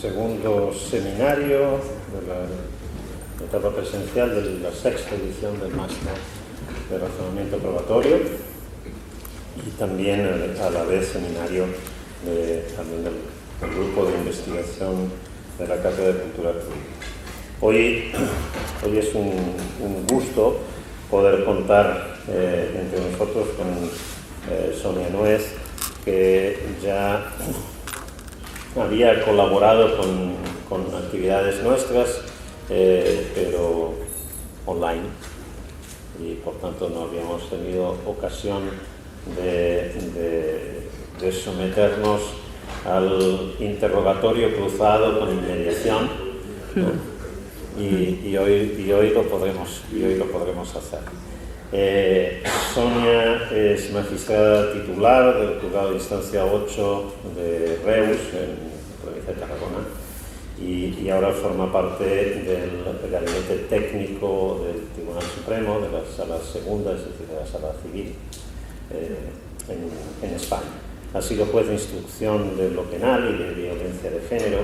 segundo seminario de la etapa presencial de la sexta edición del máster de razonamiento probatorio y también a la vez seminario también del grupo de investigación de la Cátedra de Cultura Jurídica. Hoy es un gusto poder contar entre nosotros con Sonia Nuez, que ya había colaborado con actividades nuestras, pero online, y por tanto no habíamos tenido ocasión de someternos al interrogatorio cruzado con inmediación, ¿no? y hoy lo podremos hacer. Sonia es magistrada titular del Juzgado de Instancia 8 de Reus, en la provincia de Tarragona, y ahora forma parte del gabinete técnico del Tribunal Supremo, de la Sala Segunda, es decir, de la Sala Civil en España. Ha sido juez de instrucción de lo penal y de violencia de género,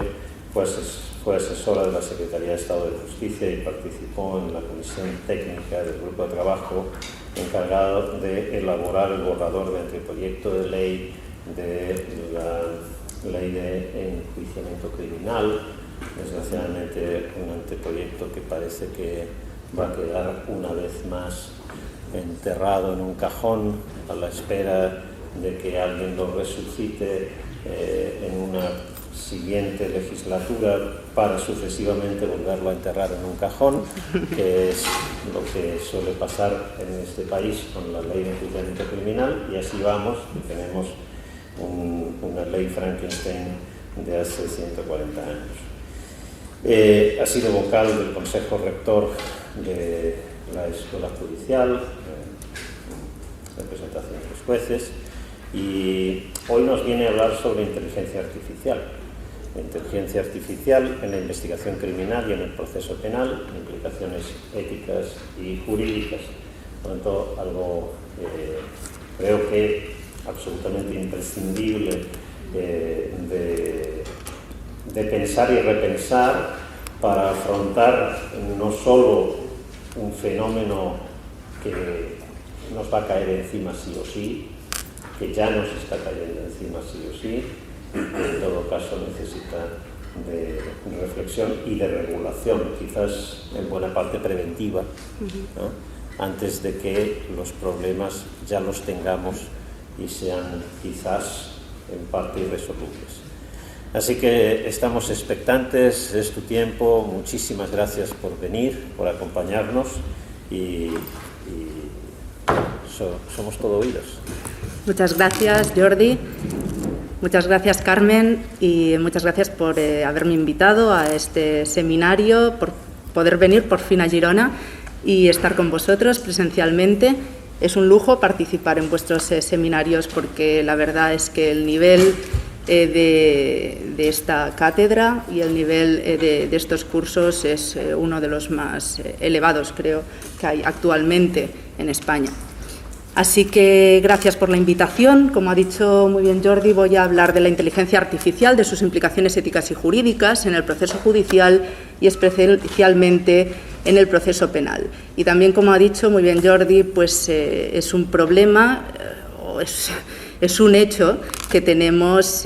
fue asesora de la Secretaría de Estado de Justicia y participó en la comisión técnica del grupo de trabajo encargado de elaborar el borrador de anteproyecto de ley de la ley de enjuiciamiento criminal. Desgraciadamente, un anteproyecto que parece que va a quedar una vez más enterrado en un cajón a la espera de que alguien lo resucite en una siguiente legislatura para sucesivamente volverlo a enterrar en un cajón, que es lo que suele pasar en este país con la ley de enjuiciamiento criminal, y así vamos, y tenemos una ley Frankenstein de hace 140 años. Ha sido vocal del Consejo Rector de la Escuela Judicial, representación de los jueces, y hoy nos viene a hablar sobre inteligencia artificial. Inteligencia artificial en la investigación criminal y en el proceso penal, implicaciones éticas y jurídicas. Por lo tanto, algo creo que absolutamente imprescindible de pensar y repensar para afrontar no solo un fenómeno que nos va a caer encima sí o sí, que ya nos está cayendo encima sí o sí, que en todo caso necesita de reflexión y de regulación, quizás en buena parte preventiva, ¿no? Antes de que los problemas ya los tengamos y sean quizás en parte irresolubles. Así que estamos expectantes, es tu tiempo, muchísimas gracias por venir, por acompañarnos y somos todo oídos. Muchas gracias, Jordi. Muchas gracias, Carmen, y muchas gracias por haberme invitado a este seminario, por poder venir por fin a Girona y estar con vosotros presencialmente. Es un lujo participar en vuestros seminarios porque la verdad es que el nivel de esta cátedra y el nivel de estos cursos es uno de los más elevados, creo, que hay actualmente en España. Así que gracias por la invitación. Como ha dicho muy bien Jordi, voy a hablar de la inteligencia artificial, de sus implicaciones éticas y jurídicas en el proceso judicial y especialmente en el proceso penal. Y también, como ha dicho muy bien Jordi, pues es un problema, es un hecho que tenemos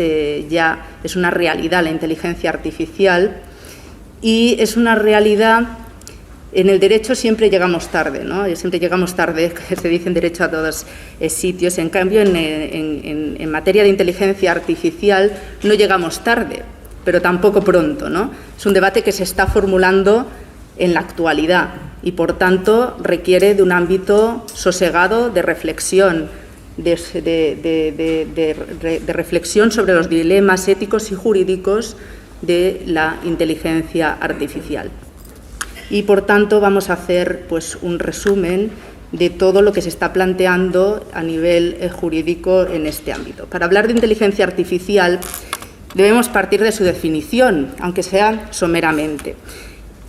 ya, es una realidad la inteligencia artificial, y es una realidad. En el derecho siempre llegamos tarde, ¿no? Siempre llegamos tarde, se dice en derecho a todos sitios. En cambio, en materia de inteligencia artificial no llegamos tarde, pero tampoco pronto, ¿no? Es un debate que se está formulando en la actualidad y, por tanto, requiere de un ámbito sosegado de reflexión, de reflexión sobre los dilemas éticos y jurídicos de la inteligencia artificial. Y, por tanto, vamos a hacer pues, un resumen de todo lo que se está planteando a nivel jurídico en este ámbito. Para hablar de inteligencia artificial debemos partir de su definición, aunque sea someramente.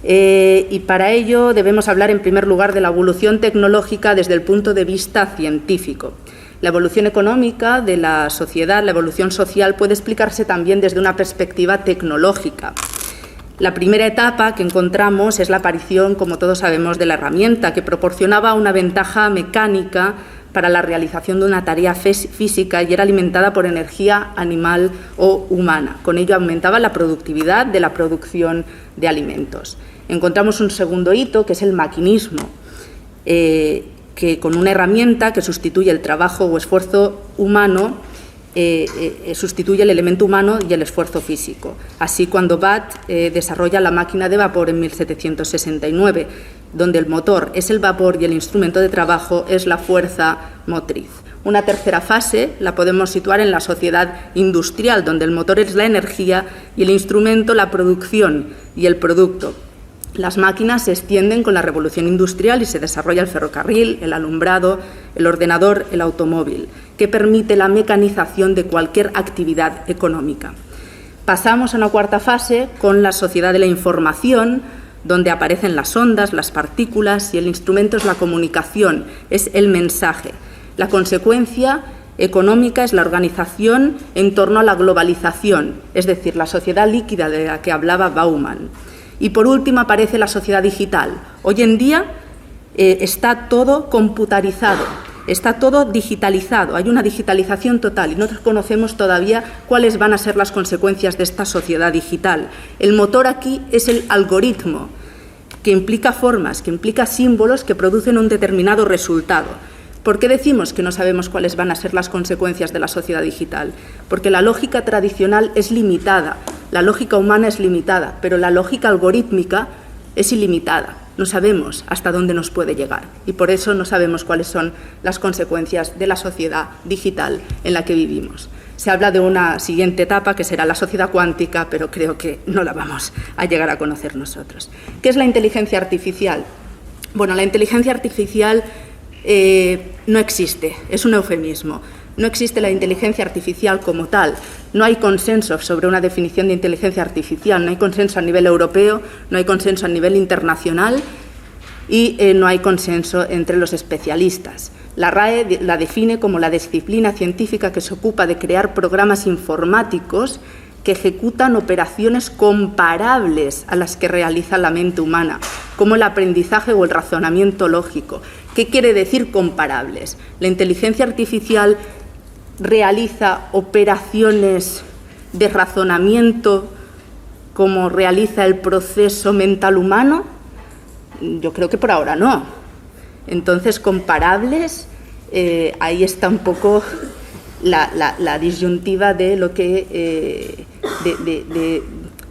Y para ello debemos hablar, en primer lugar, de la evolución tecnológica desde el punto de vista científico. La evolución económica de la sociedad, la evolución social, puede explicarse también desde una perspectiva tecnológica. La primera etapa que encontramos es la aparición, como todos sabemos, de la herramienta, que proporcionaba una ventaja mecánica para la realización de una tarea física y era alimentada por energía animal o humana. Con ello aumentaba la productividad de la producción de alimentos. Encontramos un segundo hito, que es el maquinismo, que con una herramienta que sustituye el trabajo o esfuerzo humano, sustituye el elemento humano y el esfuerzo físico. Así, cuando Watt desarrolla la máquina de vapor en 1769, donde el motor es el vapor y el instrumento de trabajo es la fuerza motriz. Una tercera fase la podemos situar en la sociedad industrial, donde el motor es la energía y el instrumento la producción y el producto. Las máquinas se extienden con la revolución industrial y se desarrolla el ferrocarril, el alumbrado, el ordenador, el automóvil, que permite la mecanización de cualquier actividad económica. Pasamos a una cuarta fase con la sociedad de la información, donde aparecen las ondas, las partículas y el instrumento es la comunicación, es el mensaje. La consecuencia económica es la organización en torno a la globalización, es decir, la sociedad líquida de la que hablaba Bauman. Y por último aparece la sociedad digital. Hoy en día está todo computarizado, está todo digitalizado, hay una digitalización total y no conocemos todavía cuáles van a ser las consecuencias de esta sociedad digital. El motor aquí es el algoritmo, que implica formas, que implica símbolos que producen un determinado resultado. ¿Por qué decimos que no sabemos cuáles van a ser las consecuencias de la sociedad digital? Porque la lógica tradicional es limitada, la lógica humana es limitada, pero la lógica algorítmica es ilimitada. No sabemos hasta dónde nos puede llegar y por eso no sabemos cuáles son las consecuencias de la sociedad digital en la que vivimos. Se habla de una siguiente etapa que será la sociedad cuántica, pero creo que no la vamos a llegar a conocer nosotros. ¿Qué es la inteligencia artificial? Bueno, la inteligencia artificial no existe, es un eufemismo. No existe la inteligencia artificial como tal. No hay consenso sobre una definición de inteligencia artificial. No hay consenso a nivel europeo, no hay consenso a nivel internacional y no hay consenso entre los especialistas. La RAE la define como la disciplina científica que se ocupa de crear programas informáticos que ejecutan operaciones comparables a las que realiza la mente humana, como el aprendizaje o el razonamiento lógico. ¿Qué quiere decir comparables? La inteligencia artificial realiza operaciones de razonamiento como realiza el proceso mental humano. Yo creo que por ahora no. Entonces, comparables, ahí está un poco la disyuntiva de lo que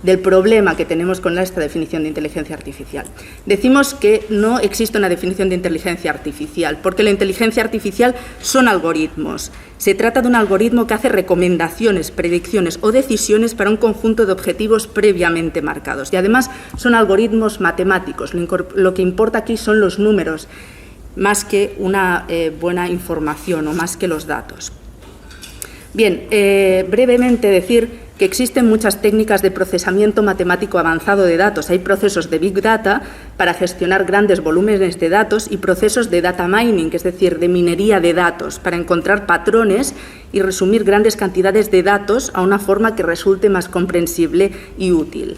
del problema que tenemos con esta definición de inteligencia artificial. Decimos que no existe una definición de inteligencia artificial, porque la inteligencia artificial son algoritmos. Se trata de un algoritmo que hace recomendaciones, predicciones o decisiones para un conjunto de objetivos previamente marcados. Y además son algoritmos matemáticos. Lo que importa aquí son los números, más que una buena información o más que los datos. Bien, brevemente decir que existen muchas técnicas de procesamiento matemático avanzado de datos. Hay procesos de Big Data para gestionar grandes volúmenes de datos y procesos de data mining, es decir, de minería de datos, para encontrar patrones y resumir grandes cantidades de datos a una forma que resulte más comprensible y útil.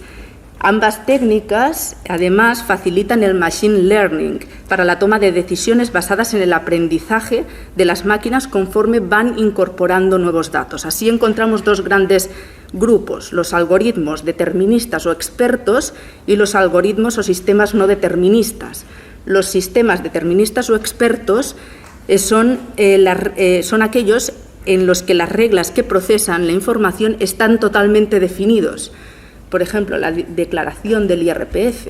Ambas técnicas, además, facilitan el machine learning para la toma de decisiones basadas en el aprendizaje de las máquinas conforme van incorporando nuevos datos. Así encontramos dos grandes grupos, los algoritmos deterministas o expertos y los algoritmos o sistemas no deterministas. Los sistemas deterministas o expertos son aquellos en los que las reglas que procesan la información están totalmente definidos. Por ejemplo, la declaración del IRPF.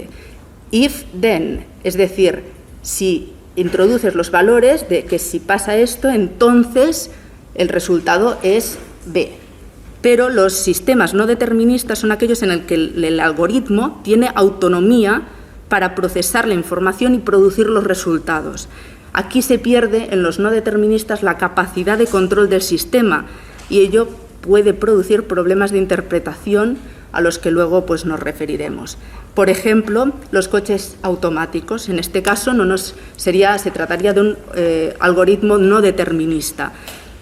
If, then, es decir, si introduces los valores de que si pasa esto, entonces el resultado es B. Pero los sistemas no deterministas son aquellos en el que el algoritmo tiene autonomía para procesar la información y producir los resultados. Aquí se pierde en los no deterministas la capacidad de control del sistema y ello puede producir problemas de interpretación a los que luego pues, nos referiremos. Por ejemplo, los coches automáticos. En este caso se trataría de un algoritmo no determinista,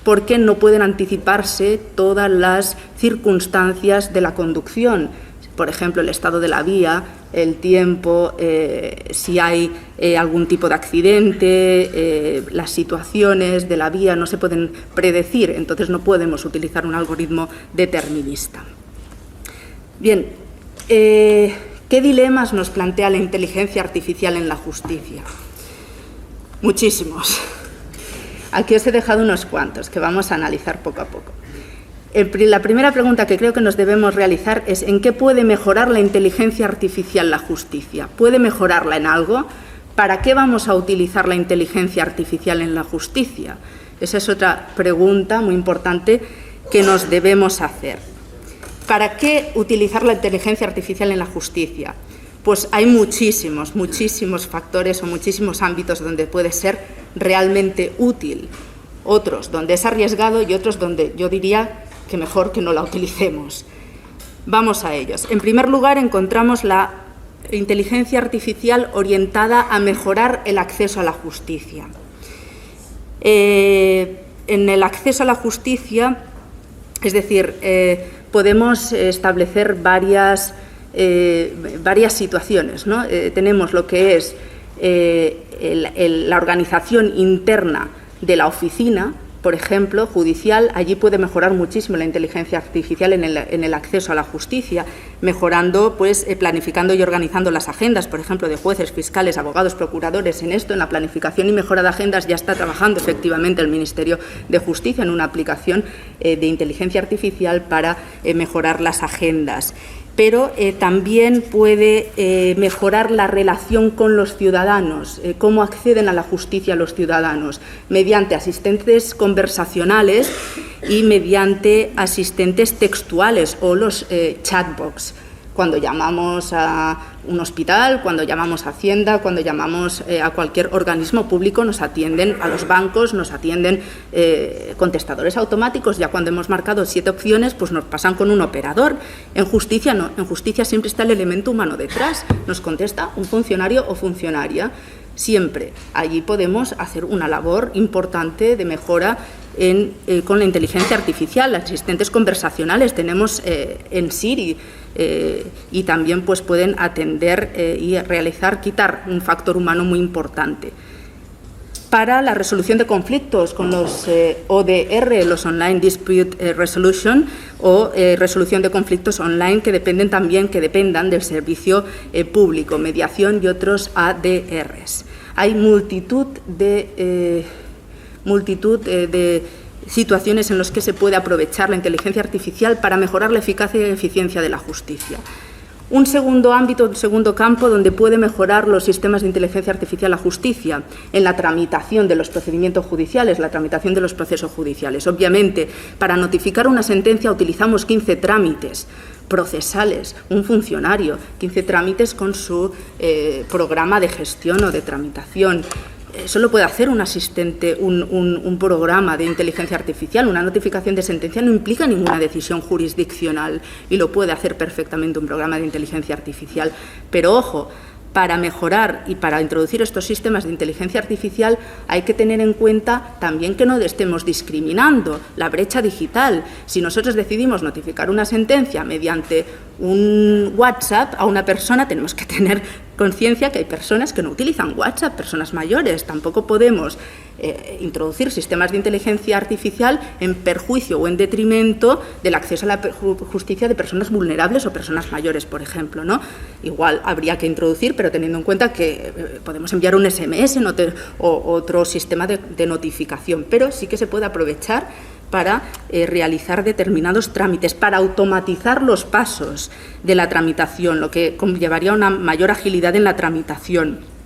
porque no pueden anticiparse todas las circunstancias de la conducción. Por ejemplo, el estado de la vía, el tiempo, si hay algún tipo de accidente, las situaciones de la vía no se pueden predecir, entonces no podemos utilizar un algoritmo determinista. Bien, ¿qué dilemas nos plantea la inteligencia artificial en la justicia? Muchísimos. Aquí os he dejado unos cuantos que vamos a analizar poco a poco. La primera pregunta que creo que nos debemos realizar es ¿en qué puede mejorar la inteligencia artificial la justicia? ¿Puede mejorarla en algo? ¿Para qué vamos a utilizar la inteligencia artificial en la justicia? Esa es otra pregunta muy importante que nos debemos hacer. ¿Para qué utilizar la inteligencia artificial en la justicia? Pues hay muchísimos factores o muchísimos ámbitos donde puede ser realmente útil. Otros donde es arriesgado y otros donde yo diría que mejor que no la utilicemos. Vamos a ellos. En primer lugar, encontramos la inteligencia artificial orientada a mejorar el acceso a la justicia. En el acceso a la justicia, es decir, podemos establecer varias situaciones, ¿no? Tenemos lo que es la organización interna de la oficina, por ejemplo, judicial. Allí puede mejorar muchísimo la inteligencia artificial en el acceso a la justicia, mejorando, pues, planificando y organizando las agendas, por ejemplo, de jueces, fiscales, abogados, procuradores. En la planificación y mejora de agendas, ya está trabajando efectivamente el Ministerio de Justicia en una aplicación de inteligencia artificial para mejorar las agendas. Pero también puede mejorar la relación con los ciudadanos, cómo acceden a la justicia los ciudadanos, mediante asistentes conversacionales y mediante asistentes textuales o los chatbots. Cuando llamamos a un hospital, cuando llamamos a Hacienda, cuando llamamos a cualquier organismo público, nos atienden, a los bancos, nos atienden contestadores automáticos. Ya cuando hemos marcado 7 opciones, pues nos pasan con un operador. En justicia no, en justicia siempre está el elemento humano detrás. Nos contesta un funcionario o funcionaria. Siempre. Allí podemos hacer una labor importante de mejora con la inteligencia artificial. Asistentes conversacionales tenemos en Siri y también pues, pueden atender y quitar un factor humano muy importante. Para la resolución de conflictos con los ODR, los Online Dispute Resolution, o resolución de conflictos online que dependan del servicio público, mediación y otros ADRs. Hay multitud de situaciones en las que se puede aprovechar la inteligencia artificial para mejorar la eficacia y eficiencia de la justicia. Un segundo ámbito, un segundo campo donde puede mejorar los sistemas de inteligencia artificial la justicia, en la tramitación de los procedimientos judiciales, la tramitación de los procesos judiciales. Obviamente, para notificar una sentencia utilizamos 15 trámites procesales, un funcionario, 15 trámites con su programa de gestión o de tramitación. Eso lo puede hacer un asistente, un programa de inteligencia artificial. Una notificación de sentencia no implica ninguna decisión jurisdiccional y lo puede hacer perfectamente un programa de inteligencia artificial. Pero ojo, para mejorar y para introducir estos sistemas de inteligencia artificial hay que tener en cuenta también que no estemos discriminando la brecha digital. Si nosotros decidimos notificar una sentencia mediante un WhatsApp a una persona, tenemos que tener conciencia que hay personas que no utilizan WhatsApp, personas mayores. Tampoco podemos introducir sistemas de inteligencia artificial en perjuicio o en detrimento del acceso a la justicia de personas vulnerables o personas mayores, por ejemplo, ¿no? Igual habría que introducir, pero teniendo en cuenta que podemos enviar un SMS o otro sistema de notificación, pero sí que se puede aprovechar para realizar determinados trámites, para automatizar los pasos de la tramitación, lo que llevaría a una mayor agilidad en la tramitación.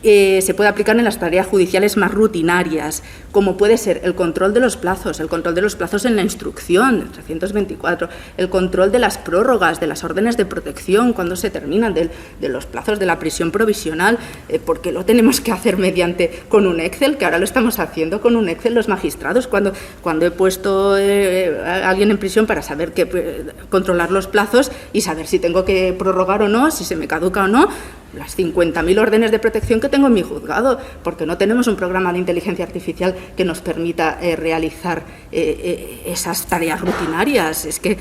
se puede aplicar en las tareas judiciales más rutinarias, como puede ser el control de los plazos en la instrucción, 324, el control de las prórrogas, de las órdenes de protección, cuando se terminan, de los plazos de la prisión provisional, porque lo tenemos que hacer con un Excel, que ahora lo estamos haciendo con un Excel los magistrados, cuando he puesto a alguien en prisión para saber controlar los plazos y saber si tengo que prorrogar o no, si se me caduca o no, las 50.000 órdenes de protección que tengo en mi juzgado, porque no tenemos un programa de inteligencia artificial que nos permita realizar esas tareas rutinarias. Es que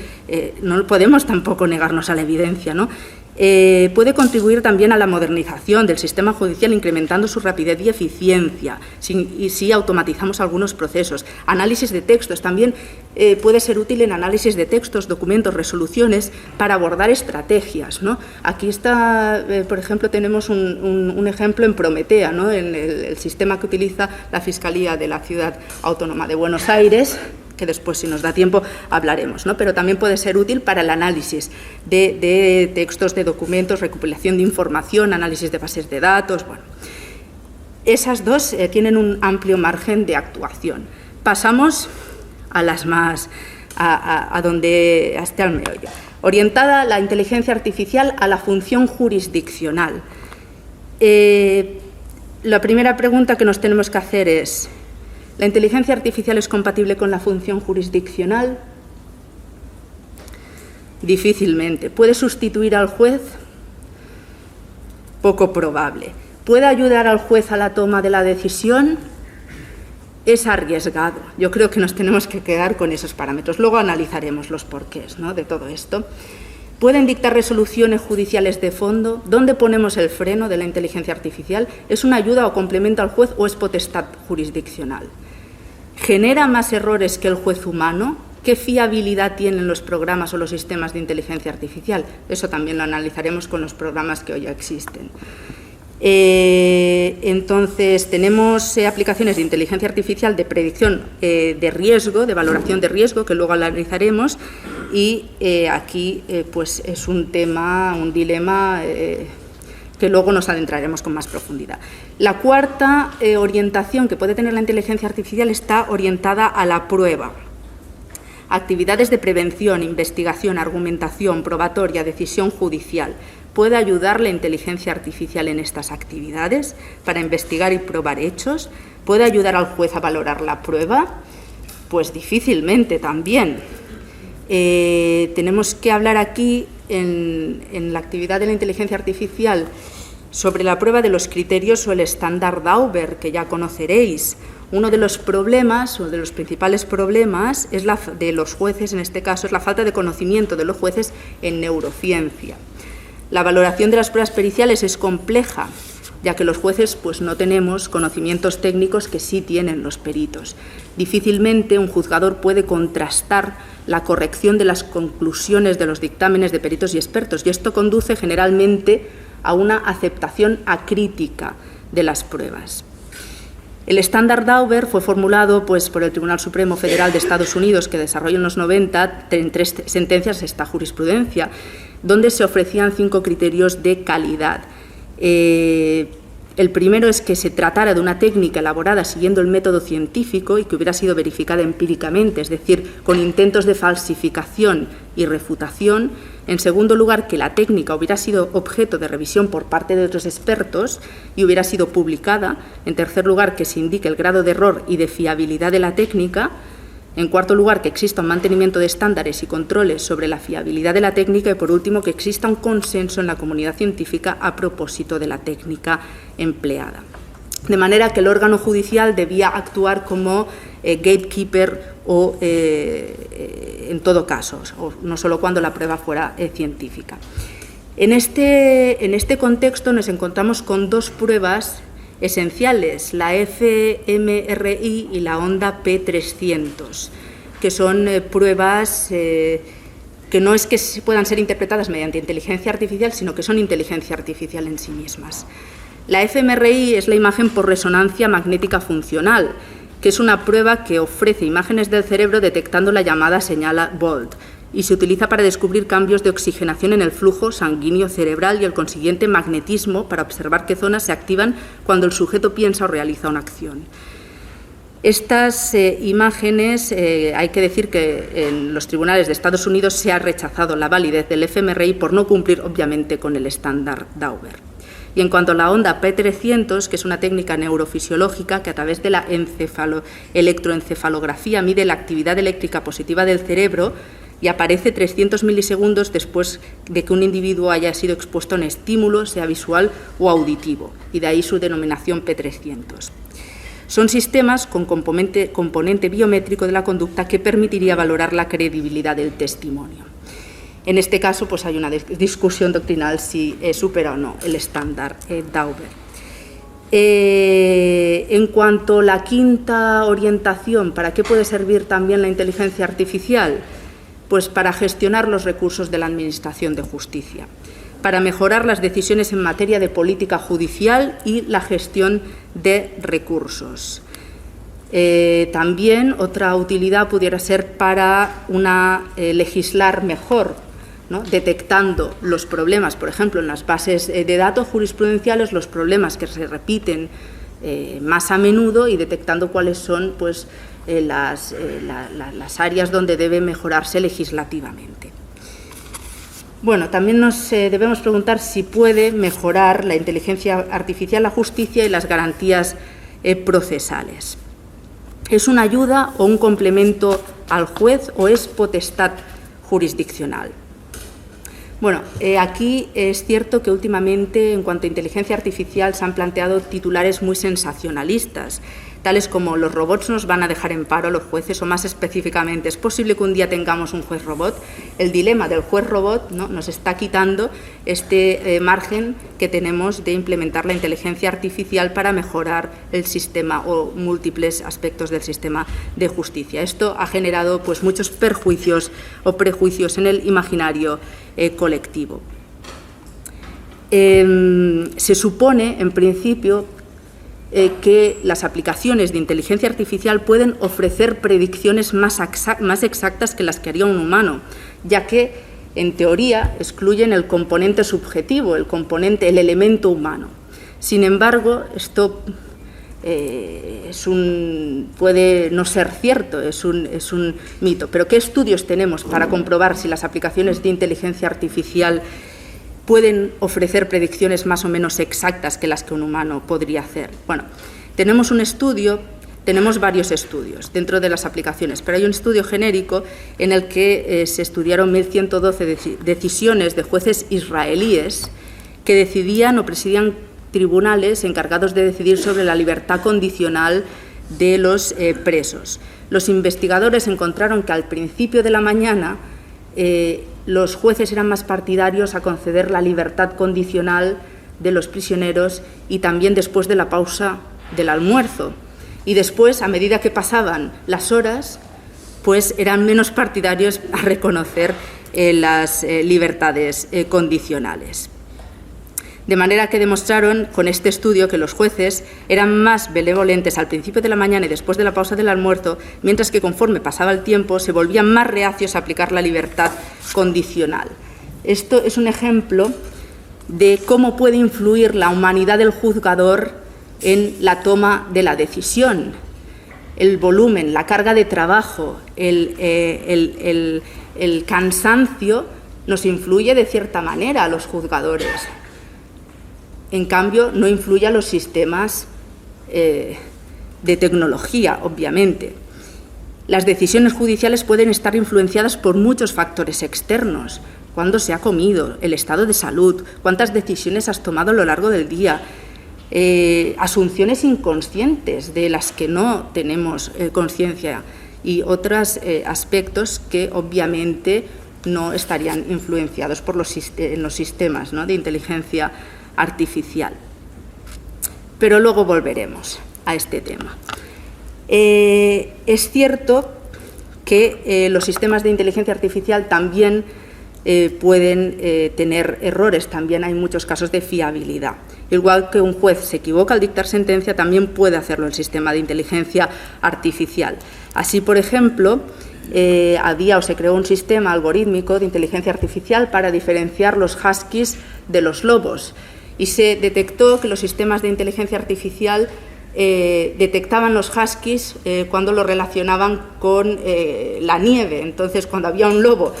no podemos tampoco negarnos a la evidencia, ¿no? Puede contribuir también a la modernización del sistema judicial, incrementando su rapidez y eficiencia, si automatizamos algunos procesos. Análisis de textos también puede ser útil en análisis de textos, documentos, resoluciones, para abordar estrategias, ¿no? Aquí está, por ejemplo, tenemos un ejemplo en Prometea, ¿no? En el sistema que utiliza la Fiscalía de la Ciudad Autónoma de Buenos Aires, que después, si nos da tiempo, hablaremos, ¿no? Pero también puede ser útil para el análisis de textos, de documentos, recopilación de información, análisis de bases de datos. Bueno, esas dos tienen un amplio margen de actuación. Pasamos a las más, hasta el meollo. Orientada la inteligencia artificial a la función jurisdiccional. La primera pregunta que nos tenemos que hacer es: ¿la inteligencia artificial es compatible con la función jurisdiccional? Difícilmente. ¿Puede sustituir al juez? Poco probable. ¿Puede ayudar al juez a la toma de la decisión? Es arriesgado. Yo creo que nos tenemos que quedar con esos parámetros. Luego analizaremos los porqués, ¿no?, de todo esto. ¿Pueden dictar resoluciones judiciales de fondo? ¿Dónde ponemos el freno de la inteligencia artificial? ¿Es una ayuda o complemento al juez o es potestad jurisdiccional? ¿Genera más errores que el juez humano? ¿Qué fiabilidad tienen los programas o los sistemas de inteligencia artificial? Eso también lo analizaremos con los programas que hoy ya existen. Entonces, tenemos aplicaciones de inteligencia artificial de predicción de riesgo, de valoración de riesgo, que luego analizaremos, y aquí pues es un tema, un dilema que luego nos adentraremos con más profundidad. La cuarta orientación que puede tener la inteligencia artificial está orientada a la prueba. Actividades de prevención, investigación, argumentación, probatoria, decisión judicial. ¿Puede ayudar la inteligencia artificial en estas actividades para investigar y probar hechos? ¿Puede ayudar al juez a valorar la prueba? Pues difícilmente también. Tenemos que hablar aquí en la actividad de la inteligencia artificial sobre la prueba de los criterios o el estándar Dauber, que ya conoceréis. Uno de los problemas, o de los principales problemas, es de los jueces, en este caso, es la falta de conocimiento de los jueces en neurociencia. La valoración de las pruebas periciales es compleja, ya que los jueces pues, no tenemos conocimientos técnicos que sí tienen los peritos. Difícilmente un juzgador puede contrastar la corrección de las conclusiones de los dictámenes de peritos y expertos, y esto conduce generalmente a una aceptación acrítica de las pruebas. El estándar Dauber fue formulado pues, por el Tribunal Supremo Federal de Estados Unidos, que desarrolló en los 90 en 3 sentencias esta jurisprudencia, donde se ofrecían 5 criterios de calidad. El primero es que se tratara de una técnica elaborada siguiendo el método científico y que hubiera sido verificada empíricamente, es decir, con intentos de falsificación y refutación. En segundo lugar, que la técnica hubiera sido objeto de revisión por parte de otros expertos y hubiera sido publicada. En tercer lugar, que se indique el grado de error y de fiabilidad de la técnica. En cuarto lugar, que exista un mantenimiento de estándares y controles sobre la fiabilidad de la técnica. Y por último, que exista un consenso en la comunidad científica a propósito de la técnica empleada. De manera que el órgano judicial debía actuar como gatekeeper o, en todo caso, o no solo cuando la prueba fuera científica. En este contexto nos encontramos con 2 pruebas esenciales, la fMRI y la onda P300, que son pruebas que no es que puedan ser interpretadas mediante inteligencia artificial, sino que son inteligencia artificial en sí mismas. La fMRI es la imagen por resonancia magnética funcional, que es una prueba que ofrece imágenes del cerebro detectando la llamada señal BOLD. y se utiliza para descubrir cambios de oxigenación en el flujo sanguíneo cerebral y el consiguiente magnetismo para observar qué zonas se activan cuando el sujeto piensa o realiza una acción. Estas imágenes, hay que decir que en los tribunales de Estados Unidos se ha rechazado la validez del fMRI por no cumplir, obviamente, con el estándar Dauber. Y en cuanto a la onda P300, que es una técnica neurofisiológica que a través de la electroencefalografía mide la actividad eléctrica positiva del cerebro y aparece 300 milisegundos después de que un individuo haya sido expuesto a un estímulo, sea visual o auditivo, y de ahí su denominación P300. Son sistemas con componente biométrico de la conducta que permitiría valorar la credibilidad del testimonio. En este caso, pues hay una discusión doctrinal si supera o no el estándar Dauber. En cuanto a la quinta orientación, ¿para qué puede servir también la inteligencia artificial? Pues para gestionar los recursos de la Administración de Justicia, para mejorar las decisiones en materia de política judicial y la gestión de recursos. También otra utilidad pudiera ser para legislar mejor, ¿no? Detectando los problemas, por ejemplo, en las bases de datos jurisprudenciales, los problemas que se repiten más a menudo y detectando cuáles son pues, las áreas donde debe mejorarse legislativamente. Bueno, también nos debemos preguntar si puede mejorar la inteligencia artificial la justicia y las garantías procesales. ¿Es una ayuda o un complemento al juez o es potestad jurisdiccional? Bueno, aquí es cierto que últimamente, en cuanto a inteligencia artificial, se han planteado titulares muy sensacionalistas, tales como los robots nos van a dejar en paro a los jueces, o más específicamente, ¿es posible que un día tengamos un juez robot? El dilema del juez robot, ¿no?, nos está quitando este margen que tenemos de implementar la inteligencia artificial para mejorar el sistema o múltiples aspectos del sistema de justicia. Esto ha generado pues, muchos perjuicios o prejuicios en el imaginario colectivo. Se supone, en principio, que las aplicaciones de inteligencia artificial pueden ofrecer predicciones más exactas que las que haría un humano, ya que, en teoría, excluyen el componente subjetivo, el elemento humano. Sin embargo, esto puede no ser cierto, es un mito. Pero ¿qué estudios tenemos para comprobar si las aplicaciones de inteligencia artificial pueden ofrecer predicciones más o menos exactas que las que un humano podría hacer? Bueno, tenemos varios estudios dentro de las aplicaciones, pero hay un estudio genérico en el que se estudiaron 1.112 decisiones de jueces israelíes que decidían o presidían tribunales encargados de decidir sobre la libertad condicional de los presos. Los investigadores encontraron que al principio de la mañana los jueces eran más partidarios a conceder la libertad condicional de los prisioneros y también después de la pausa del almuerzo. Y después, a medida que pasaban las horas, pues eran menos partidarios a reconocer las libertades condicionales. De manera que demostraron con este estudio que los jueces eran más benevolentes al principio de la mañana y después de la pausa del almuerzo, mientras que conforme pasaba el tiempo se volvían más reacios a aplicar la libertad condicional. Esto es un ejemplo de cómo puede influir la humanidad del juzgador en la toma de la decisión. El volumen, la carga de trabajo, el cansancio nos influye de cierta manera a los juzgadores. En cambio, no influye a los sistemas de tecnología, obviamente. Las decisiones judiciales pueden estar influenciadas por muchos factores externos. ¿Cuándo se ha comido? El estado de salud. ¿Cuántas decisiones has tomado a lo largo del día? Asunciones inconscientes de las que no tenemos conciencia y otros aspectos que obviamente no estarían influenciados por los sistemas, ¿no?, de inteligencia artificial. Pero luego volveremos a este tema. Es cierto que los sistemas de inteligencia artificial también pueden tener errores, también hay muchos casos de fiabilidad. Igual que un juez se equivoca al dictar sentencia, también puede hacerlo el sistema de inteligencia artificial. Así, por ejemplo, había o se creó un sistema algorítmico de inteligencia artificial para diferenciar los huskies de los lobos. Y se detectó que los sistemas de inteligencia artificial detectaban los huskies cuando lo relacionaban con la nieve. Entonces, cuando había un lobo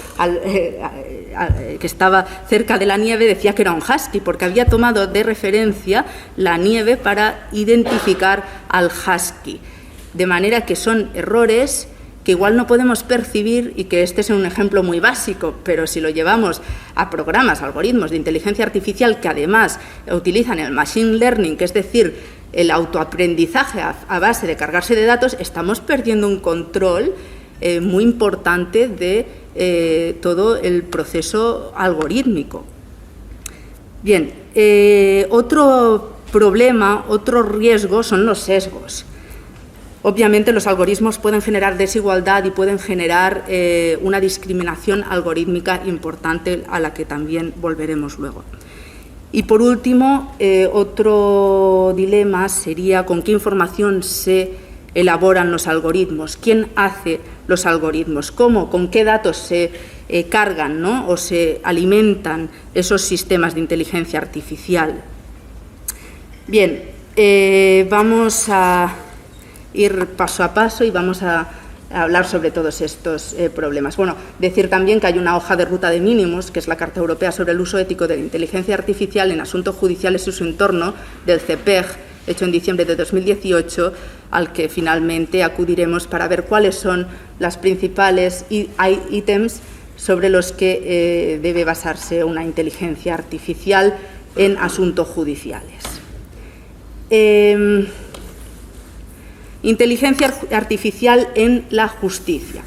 que estaba cerca de la nieve, decía que era un husky, porque había tomado de referencia la nieve para identificar al husky. De manera que son errores que igual no podemos percibir, y que este es un ejemplo muy básico, pero si lo llevamos a programas, algoritmos de inteligencia artificial que además utilizan el machine learning, que es decir, el autoaprendizaje a base de cargarse de datos, estamos perdiendo un control muy importante de todo el proceso algorítmico. Bien, otro problema, otro riesgo son los sesgos. Obviamente los algoritmos pueden generar desigualdad y pueden generar una discriminación algorítmica importante, a la que también volveremos luego. Y por último, otro dilema sería con qué información se elaboran los algoritmos, quién hace los algoritmos, cómo, con qué datos se cargan, ¿no?, o se alimentan esos sistemas de inteligencia artificial. Bien, vamos a ir paso a paso y vamos a hablar sobre todos estos problemas. Bueno, decir también que hay una hoja de ruta de mínimos, que es la Carta Europea sobre el Uso Ético de la Inteligencia Artificial en Asuntos Judiciales y su entorno, del CEPEG, hecho en diciembre de 2018, al que finalmente acudiremos para ver cuáles son las principales ítems sobre los que debe basarse una inteligencia artificial en asuntos judiciales. Inteligencia artificial en la justicia.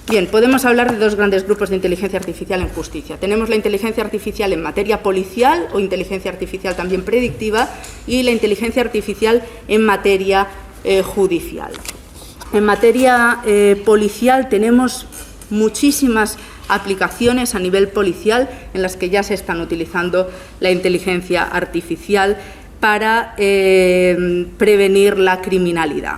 Bien, podemos hablar de dos grandes grupos de inteligencia artificial en justicia. Tenemos la inteligencia artificial en materia policial, o inteligencia artificial también predictiva, y la inteligencia artificial en materia judicial. En materia policial tenemos muchísimas aplicaciones a nivel policial en las que ya se están utilizando la inteligencia artificial para prevenir la criminalidad.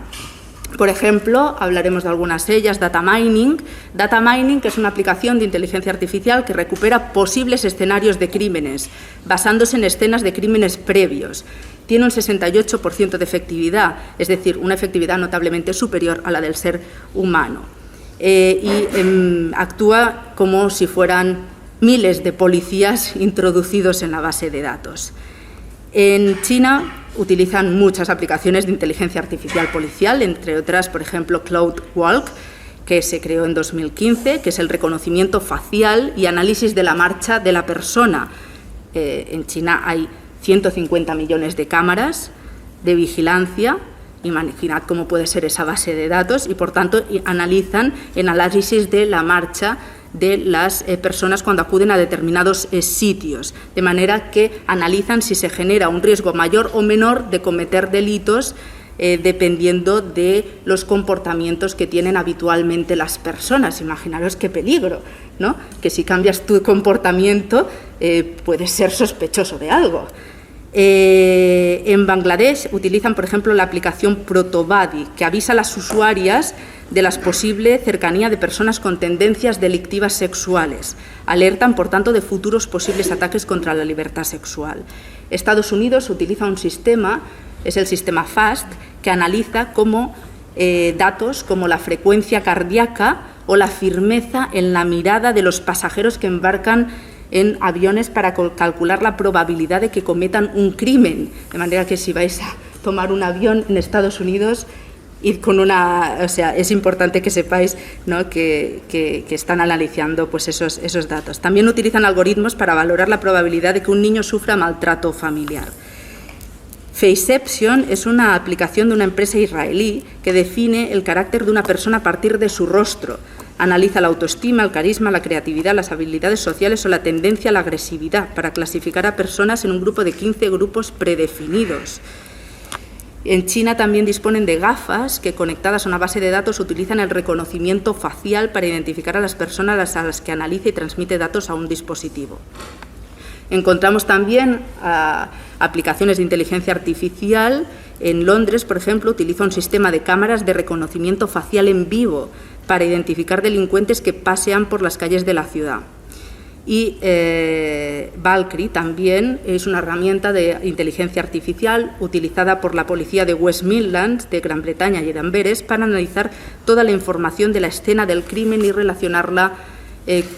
Por ejemplo, hablaremos de algunas de ellas. Data mining. Data mining, que es una aplicación de inteligencia artificial que recupera posibles escenarios de crímenes, basándose en escenas de crímenes previos. Tiene un 68% de efectividad, es decir, una efectividad notablemente superior a la del ser humano. Actúa como si fueran miles de policías introducidos en la base de datos. En China utilizan muchas aplicaciones de inteligencia artificial policial, entre otras, por ejemplo, CloudWalk, que se creó en 2015, que es el reconocimiento facial y análisis de la marcha de la persona. En China hay 150 millones de cámaras de vigilancia. Imaginad cómo puede ser esa base de datos y, por tanto, analizan el análisis de la marcha de las personas cuando acuden a determinados sitios, de manera que analizan si se genera un riesgo mayor o menor de cometer delitos dependiendo de los comportamientos que tienen habitualmente las personas. Imaginaros qué peligro, ¿no?, que si cambias tu comportamiento puedes ser sospechoso de algo. En Bangladesh utilizan, por ejemplo, la aplicación Protobody, que avisa a las usuarias de la posible cercanía de personas con tendencias delictivas sexuales. Alertan, por tanto, de futuros posibles ataques contra la libertad sexual. Estados Unidos utiliza un sistema, es el sistema FAST, que analiza datos como la frecuencia cardíaca o la firmeza en la mirada de los pasajeros que embarcan en aviones para calcular la probabilidad de que cometan un crimen. De manera que si vais a tomar un avión en Estados Unidos, id con es importante que sepáis, ¿no?, que están analizando pues esos datos. También utilizan algoritmos para valorar la probabilidad de que un niño sufra maltrato familiar. Faceception es una aplicación de una empresa israelí que define el carácter de una persona a partir de su rostro. Analiza la autoestima, el carisma, la creatividad, las habilidades sociales o la tendencia a la agresividad para clasificar a personas en un grupo de 15 grupos predefinidos. En China también disponen de gafas que, conectadas a una base de datos, utilizan el reconocimiento facial para identificar a las personas a las que analiza y transmite datos a un dispositivo. Encontramos también aplicaciones de inteligencia artificial En Londres, por ejemplo, utiliza un sistema de cámaras de reconocimiento facial en vivo para identificar delincuentes que pasean por las calles de la ciudad. Y Valkyrie también es una herramienta de inteligencia artificial utilizada por la policía de West Midlands, de Gran Bretaña y de Amberes, para analizar toda la información de la escena del crimen y relacionarla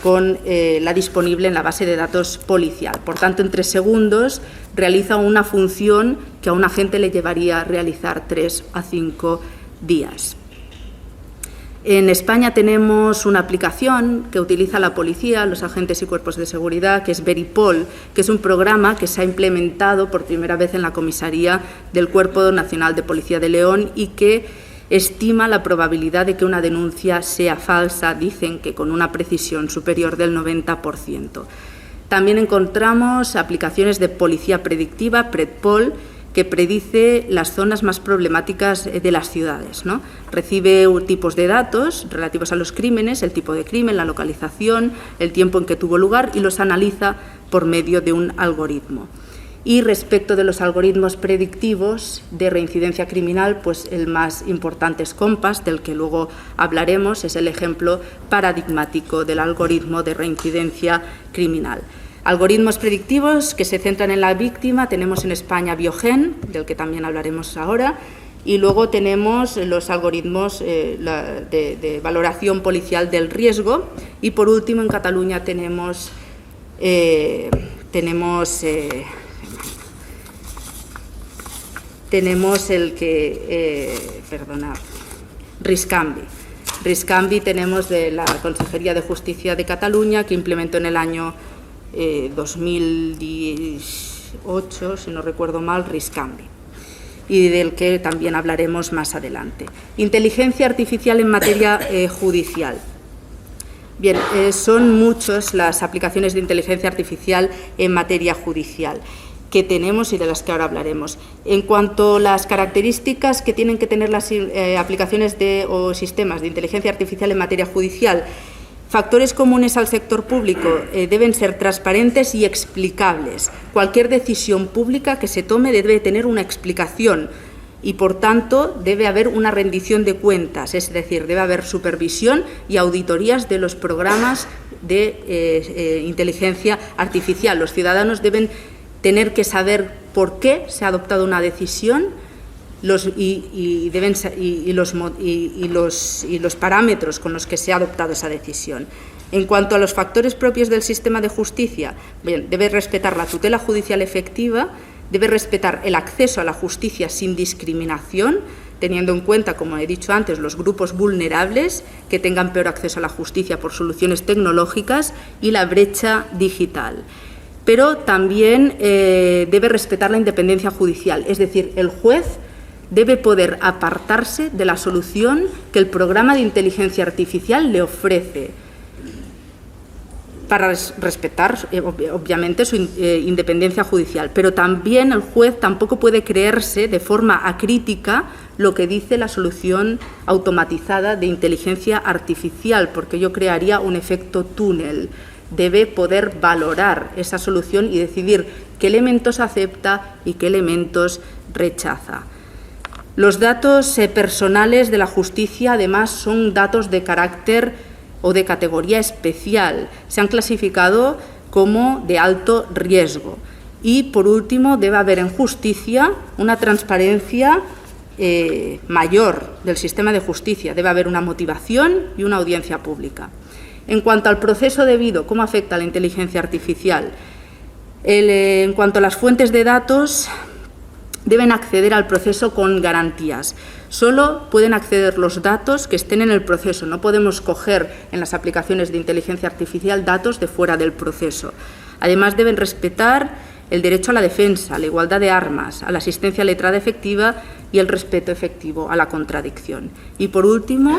con la disponible en la base de datos policial. Por tanto, en 3 segundos realiza una función que a un agente le llevaría a realizar 3 a 5 días. En España tenemos una aplicación que utiliza la policía, los agentes y cuerpos de seguridad, que es Veripol, que es un programa que se ha implementado por primera vez en la comisaría del Cuerpo Nacional de Policía de León y que estima la probabilidad de que una denuncia sea falsa, dicen que con una precisión superior del 90%. También encontramos aplicaciones de policía predictiva, Predpol, que predice las zonas más problemáticas de las ciudades, ¿no? Recibe tipos de datos relativos a los crímenes, el tipo de crimen, la localización, el tiempo en que tuvo lugar y los analiza por medio de un algoritmo. Y respecto de los algoritmos predictivos de reincidencia criminal, pues el más importante es Compass, del que luego hablaremos, es el ejemplo paradigmático del algoritmo de reincidencia criminal. Algoritmos predictivos que se centran en la víctima, tenemos en España Biogen, del que también hablaremos ahora, y luego tenemos los algoritmos de valoración policial del riesgo, y por último en Cataluña tenemos el que, Riscambi. Riscambi tenemos de la Consejería de Justicia de Cataluña, que implementó en el año 2018, si no recuerdo mal, Riscambi, y del que también hablaremos más adelante. Inteligencia artificial en materia judicial. Bien, son muchas las aplicaciones de inteligencia artificial en materia judicial que tenemos y de las que ahora hablaremos. En cuanto a las características que tienen que tener las aplicaciones o sistemas de inteligencia artificial en materia judicial, factores comunes al sector público deben ser transparentes y explicables. Cualquier decisión pública que se tome debe tener una explicación y, por tanto, debe haber una rendición de cuentas, es decir, debe haber supervisión y auditorías de los programas de inteligencia artificial. Los ciudadanos deben tener que saber por qué se ha adoptado una decisión los parámetros con los que se ha adoptado esa decisión. En cuanto a los factores propios del sistema de justicia, bien, debe respetar la tutela judicial efectiva, debe respetar el acceso a la justicia sin discriminación, teniendo en cuenta, como he dicho antes, los grupos vulnerables que tengan peor acceso a la justicia por soluciones tecnológicas y la brecha digital. Pero también debe respetar la independencia judicial, es decir, el juez debe poder apartarse de la solución que el programa de inteligencia artificial le ofrece para respetar, obviamente, su independencia judicial. Pero también el juez tampoco puede creerse de forma acrítica lo que dice la solución automatizada de inteligencia artificial, porque ello crearía un efecto túnel. Debe poder valorar esa solución y decidir qué elementos acepta y qué elementos rechaza. Los datos personales de la justicia, además, son datos de carácter o de categoría especial. Se han clasificado como de alto riesgo. Y, por último, debe haber en justicia una transparencia mayor del sistema de justicia. Debe haber una motivación y una audiencia pública. En cuanto al proceso debido, ¿cómo afecta la inteligencia artificial? En cuanto a las fuentes de datos, deben acceder al proceso con garantías. Solo pueden acceder los datos que estén en el proceso. No podemos coger en las aplicaciones de inteligencia artificial datos de fuera del proceso. Además, deben respetar el derecho a la defensa, a la igualdad de armas, a la asistencia letrada efectiva y el respeto efectivo a la contradicción. Y, por último,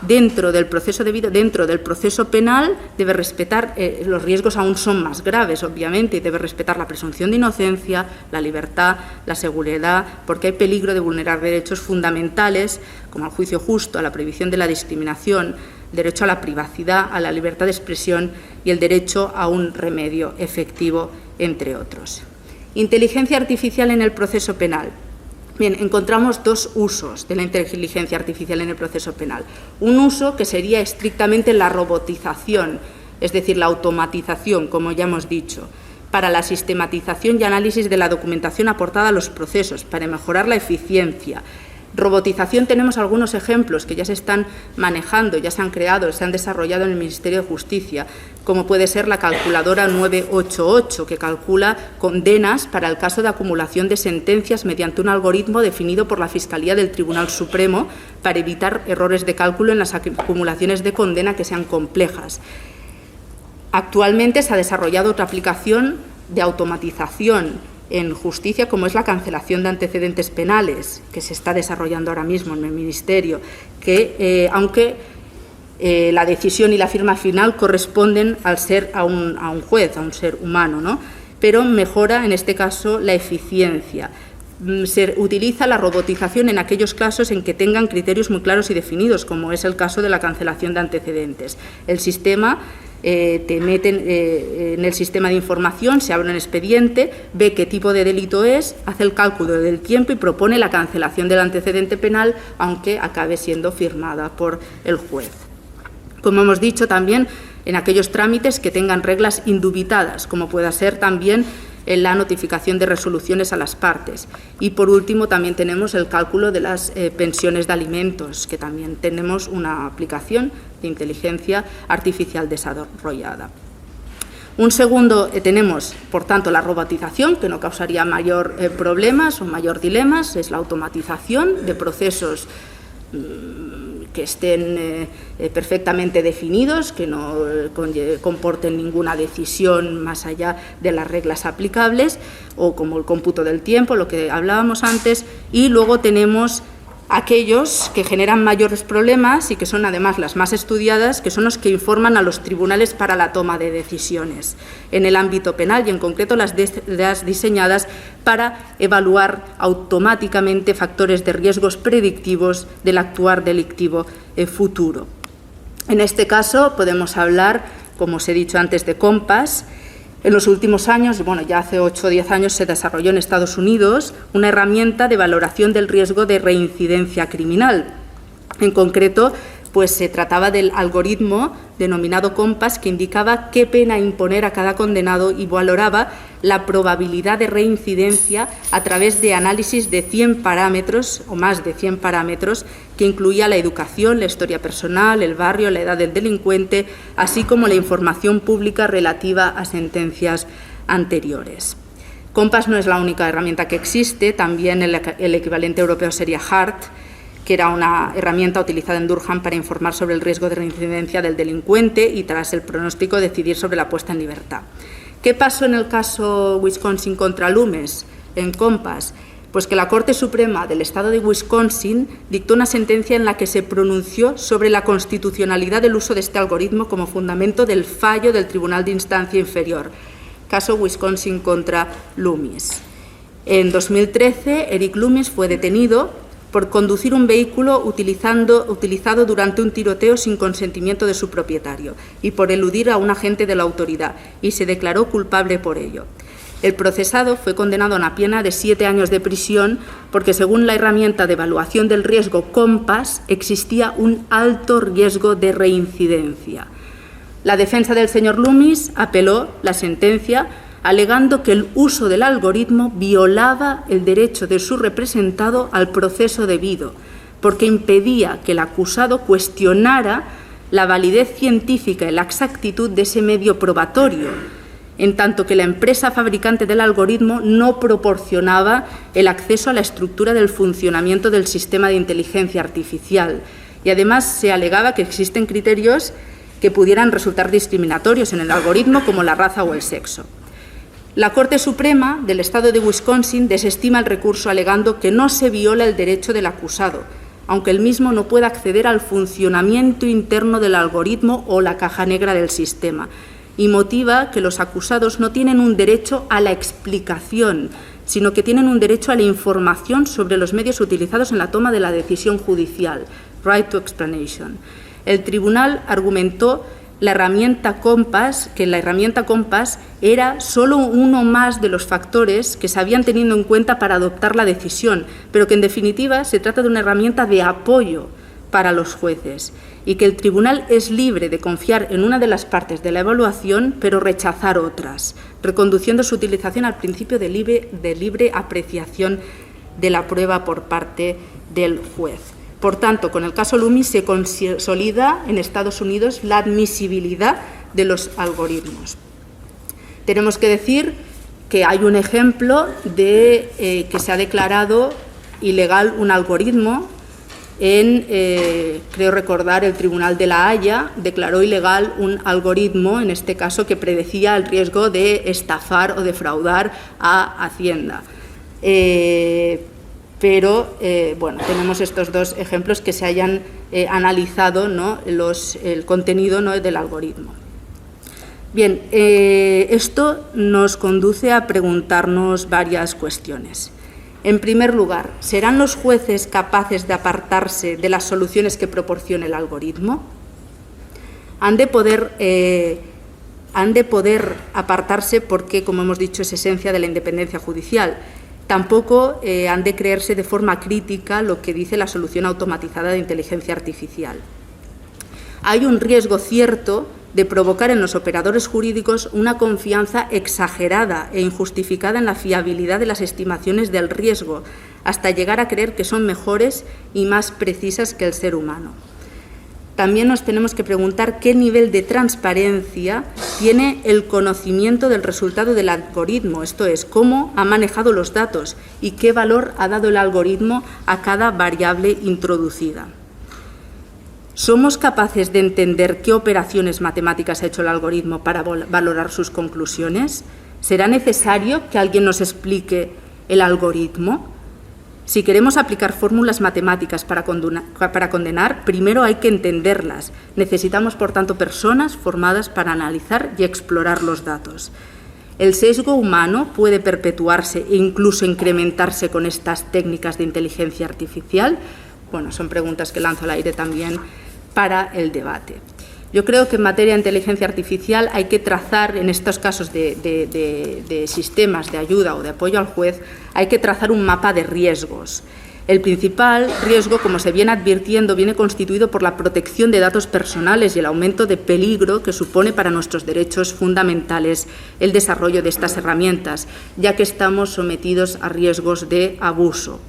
dentro del proceso debido, dentro del proceso penal, debe respetar, los riesgos aún son más graves, obviamente, y debe respetar la presunción de inocencia, la libertad, la seguridad, porque hay peligro de vulnerar derechos fundamentales, como el juicio justo, a la prohibición de la discriminación, el derecho a la privacidad, a la libertad de expresión y el derecho a un remedio efectivo, entre otros. Inteligencia artificial en el proceso penal. Bien, encontramos dos usos de la inteligencia artificial en el proceso penal. Un uso que sería estrictamente la robotización, es decir, la automatización, como ya hemos dicho, para la sistematización y análisis de la documentación aportada a los procesos, para mejorar la eficiencia. Robotización, tenemos algunos ejemplos que ya se están manejando, ya se han creado, se han desarrollado en el Ministerio de Justicia, como puede ser la calculadora 988, que calcula condenas para el caso de acumulación de sentencias mediante un algoritmo definido por la Fiscalía del Tribunal Supremo para evitar errores de cálculo en las acumulaciones de condena que sean complejas. Actualmente se ha desarrollado otra aplicación de automatización en justicia, como es la cancelación de antecedentes penales, que se está desarrollando ahora mismo en el Ministerio, que aunque la decisión y la firma final corresponden a un juez, a un ser humano, ¿no? Pero mejora en este caso la eficiencia. Se utiliza la robotización en aquellos casos en que tengan criterios muy claros y definidos, como es el caso de la cancelación de antecedentes. El sistema te meten en el sistema de información, se abre un expediente, ve qué tipo de delito es, hace el cálculo del tiempo y propone la cancelación del antecedente penal, aunque acabe siendo firmada por el juez. Como hemos dicho, también en aquellos trámites que tengan reglas indubitadas, como pueda ser también en la notificación de resoluciones a las partes. Y, por último, también tenemos el cálculo de las pensiones de alimentos, que también tenemos una aplicación de inteligencia artificial desarrollada. Un segundo, tenemos, por tanto, la robotización, que no causaría mayor problemas o mayor dilemas, es la automatización de procesos que estén perfectamente definidos, que no comporten ninguna decisión más allá de las reglas aplicables, o como el cómputo del tiempo, lo que hablábamos antes, y luego tenemos aquellos que generan mayores problemas y que son además las más estudiadas, que son los que informan a los tribunales para la toma de decisiones en el ámbito penal y en concreto las diseñadas para evaluar automáticamente factores de riesgos predictivos del actuar delictivo futuro. En este caso podemos hablar, como os he dicho antes, de COMPAS. En los últimos años, bueno, ya hace 8 o 10 años, se desarrolló en Estados Unidos una herramienta de valoración del riesgo de reincidencia criminal. En concreto, pues se trataba del algoritmo denominado COMPAS, que indicaba qué pena imponer a cada condenado y valoraba la probabilidad de reincidencia a través de análisis de 100 parámetros o más de 100 parámetros, que incluía la educación, la historia personal, el barrio, la edad del delincuente, así como la información pública relativa a sentencias anteriores. COMPAS no es la única herramienta que existe, también el equivalente europeo sería HART, que era una herramienta utilizada en Durham para informar sobre el riesgo de reincidencia del delincuente y, tras el pronóstico, decidir sobre la puesta en libertad. ¿Qué pasó en el caso Wisconsin contra Loomis en COMPAS? Pues que la Corte Suprema del Estado de Wisconsin dictó una sentencia en la que se pronunció sobre la constitucionalidad del uso de este algoritmo como fundamento del fallo del Tribunal de Instancia Inferior, caso Wisconsin contra Loomis. En 2013, Eric Loomis fue detenido por conducir un vehículo utilizado durante un tiroteo sin consentimiento de su propietario y por eludir a un agente de la autoridad, y se declaró culpable por ello. El procesado fue condenado a una pena de 7 años de prisión porque, según la herramienta de evaluación del riesgo COMPAS, existía un alto riesgo de reincidencia. La defensa del señor Loomis apeló la sentencia, alegando que el uso del algoritmo violaba el derecho de su representado al proceso debido, porque impedía que el acusado cuestionara la validez científica y la exactitud de ese medio probatorio, en tanto que la empresa fabricante del algoritmo no proporcionaba el acceso a la estructura del funcionamiento del sistema de inteligencia artificial. Y además se alegaba que existen criterios que pudieran resultar discriminatorios en el algoritmo, como la raza o el sexo. La Corte Suprema del Estado de Wisconsin desestima el recurso, alegando que no se viola el derecho del acusado, aunque el mismo no pueda acceder al funcionamiento interno del algoritmo o la caja negra del sistema, y motiva que los acusados no tienen un derecho a la explicación, sino que tienen un derecho a la información sobre los medios utilizados en la toma de la decisión judicial, right to explanation. El tribunal argumentó la herramienta Compass, que la herramienta Compass era solo uno más de los factores que se habían tenido en cuenta para adoptar la decisión, pero que en definitiva se trata de una herramienta de apoyo para los jueces y que el tribunal es libre de confiar en una de las partes de la evaluación, pero rechazar otras, reconduciendo su utilización al principio de libre apreciación de la prueba por parte del juez. Por tanto, con el caso Loomis se consolida en Estados Unidos la admisibilidad de los algoritmos. Tenemos que decir que hay un ejemplo de que se ha declarado ilegal un algoritmo creo recordar, el Tribunal de La Haya declaró ilegal un algoritmo, en este caso, que predecía el riesgo de estafar o defraudar a Hacienda. Bueno, tenemos estos dos ejemplos que se hayan analizado, ¿no?, el contenido, ¿no?, del algoritmo. Bien, esto nos conduce a preguntarnos varias cuestiones. En primer lugar, ¿serán los jueces capaces de apartarse de las soluciones que proporcione el algoritmo? Han de poder apartarse porque, como hemos dicho, es esencia de la independencia judicial. Tampoco han de creerse de forma crítica lo que dice la solución automatizada de inteligencia artificial. Hay un riesgo cierto de provocar en los operadores jurídicos una confianza exagerada e injustificada en la fiabilidad de las estimaciones del riesgo, hasta llegar a creer que son mejores y más precisas que el ser humano. También nos tenemos que preguntar qué nivel de transparencia tiene el conocimiento del resultado del algoritmo, esto es, cómo ha manejado los datos y qué valor ha dado el algoritmo a cada variable introducida. ¿Somos capaces de entender qué operaciones matemáticas ha hecho el algoritmo para valorar sus conclusiones? ¿Será necesario que alguien nos explique el algoritmo? Si queremos aplicar fórmulas matemáticas para condenar, primero hay que entenderlas. Necesitamos, por tanto, personas formadas para analizar y explorar los datos. ¿El sesgo humano puede perpetuarse e incluso incrementarse con estas técnicas de inteligencia artificial? Bueno, son preguntas que lanzo al aire también para el debate. Yo creo que en materia de inteligencia artificial hay que trazar, en estos casos de sistemas de ayuda o de apoyo al juez, hay que trazar un mapa de riesgos. El principal riesgo, como se viene advirtiendo, viene constituido por la protección de datos personales y el aumento de peligro que supone para nuestros derechos fundamentales el desarrollo de estas herramientas, ya que estamos sometidos a riesgos de abuso.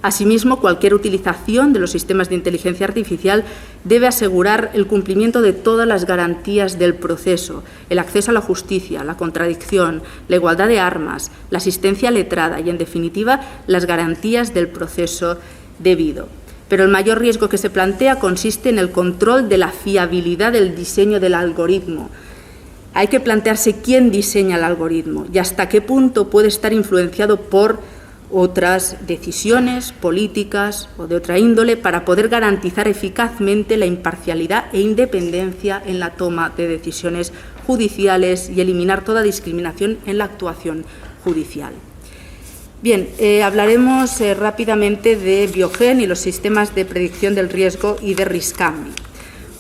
Asimismo, cualquier utilización de los sistemas de inteligencia artificial debe asegurar el cumplimiento de todas las garantías del proceso, el acceso a la justicia, la contradicción, la igualdad de armas, la asistencia letrada y, en definitiva, las garantías del proceso debido. Pero el mayor riesgo que se plantea consiste en el control de la fiabilidad del diseño del algoritmo. Hay que plantearse quién diseña el algoritmo y hasta qué punto puede estar influenciado por otras decisiones políticas o de otra índole para poder garantizar eficazmente la imparcialidad e independencia en la toma de decisiones judiciales y eliminar toda discriminación en la actuación judicial. Bien, hablaremos rápidamente de Biogen y los sistemas de predicción del riesgo y de Riscami.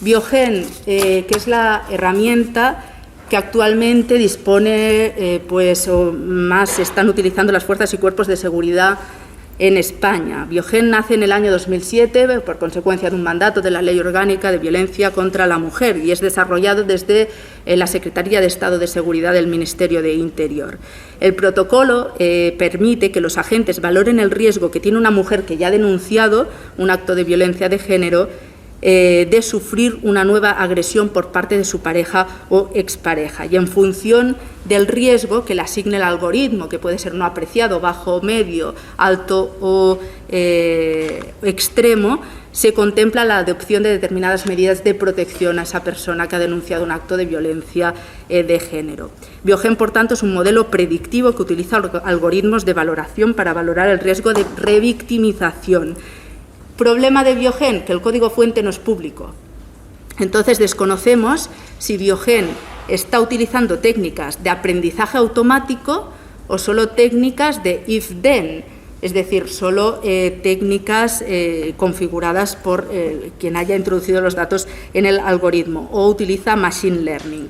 Biogen, que es la herramienta que actualmente dispone, o más se están utilizando las fuerzas y cuerpos de seguridad en España. Biogen nace en el año 2007 por consecuencia de un mandato de la Ley Orgánica de Violencia contra la Mujer y es desarrollado desde la Secretaría de Estado de Seguridad del Ministerio de Interior. El protocolo permite que los agentes valoren el riesgo que tiene una mujer que ya ha denunciado un acto de violencia de género de sufrir una nueva agresión por parte de su pareja o expareja y en función del riesgo que le asigne el algoritmo, que puede ser no apreciado, bajo, medio, alto o extremo, se contempla la adopción de determinadas medidas de protección a esa persona que ha denunciado un acto de violencia de género. Biogen, por tanto, es un modelo predictivo que utiliza algoritmos de valoración para valorar el riesgo de revictimización. Problema de Biogen, que el código fuente no es público. Entonces desconocemos si Biogen está utilizando técnicas de aprendizaje automático o solo técnicas de if-then. es decir, solo técnicas configuradas por quien haya introducido los datos en el algoritmo, o utiliza Machine Learning.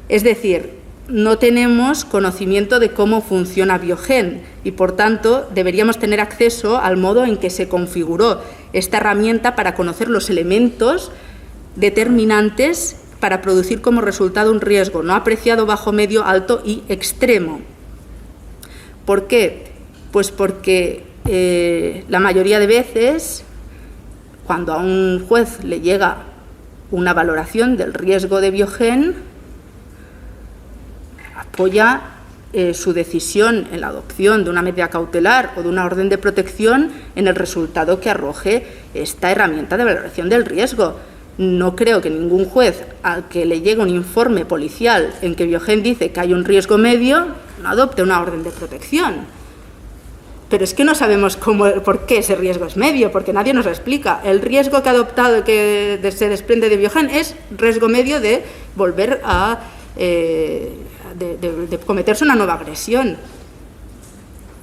Es decir, no tenemos conocimiento de cómo funciona Biogen y, por tanto, deberíamos tener acceso al modo en que se configuró esta herramienta para conocer los elementos determinantes para producir como resultado un riesgo no apreciado, bajo, medio, alto y extremo. ¿Por qué? Pues porque la mayoría de veces, cuando a un juez le llega una valoración del riesgo de Biogen, apoya su decisión en la adopción de una medida cautelar o de una orden de protección en el resultado que arroje esta herramienta de valoración del riesgo. No creo que ningún juez al que le llegue un informe policial en que Biogen dice que hay un riesgo medio no adopte una orden de protección. Pero es que no sabemos por qué ese riesgo es medio, porque nadie nos lo explica. El riesgo que ha adoptado, que se desprende de Biogen, es riesgo medio de volver a de cometerse una nueva agresión.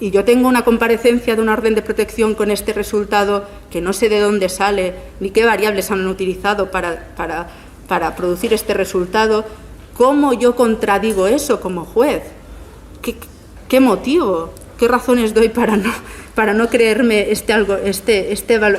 Y yo tengo una comparecencia de una orden de protección con este resultado que no sé de dónde sale ni qué variables han utilizado para producir este resultado. ¿Cómo yo contradigo eso como juez? ¿Qué motivo? ¿Qué razones doy para no creerme esta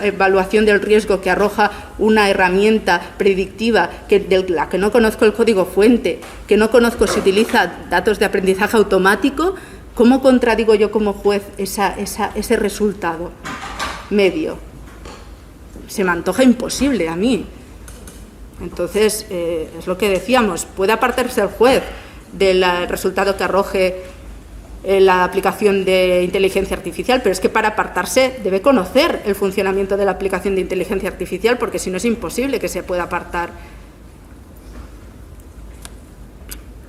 evaluación del riesgo que arroja una herramienta predictiva de la que no conozco el código fuente, que no conozco si utiliza datos de aprendizaje automático? ¿Cómo contradigo yo como juez ese resultado medio? Se me antoja imposible a mí. Entonces, es lo que decíamos, puede apartarse el juez del resultado que arroje la aplicación de inteligencia artificial, pero es que para apartarse debe conocer el funcionamiento de la aplicación de inteligencia artificial, porque si no es imposible que se pueda apartar.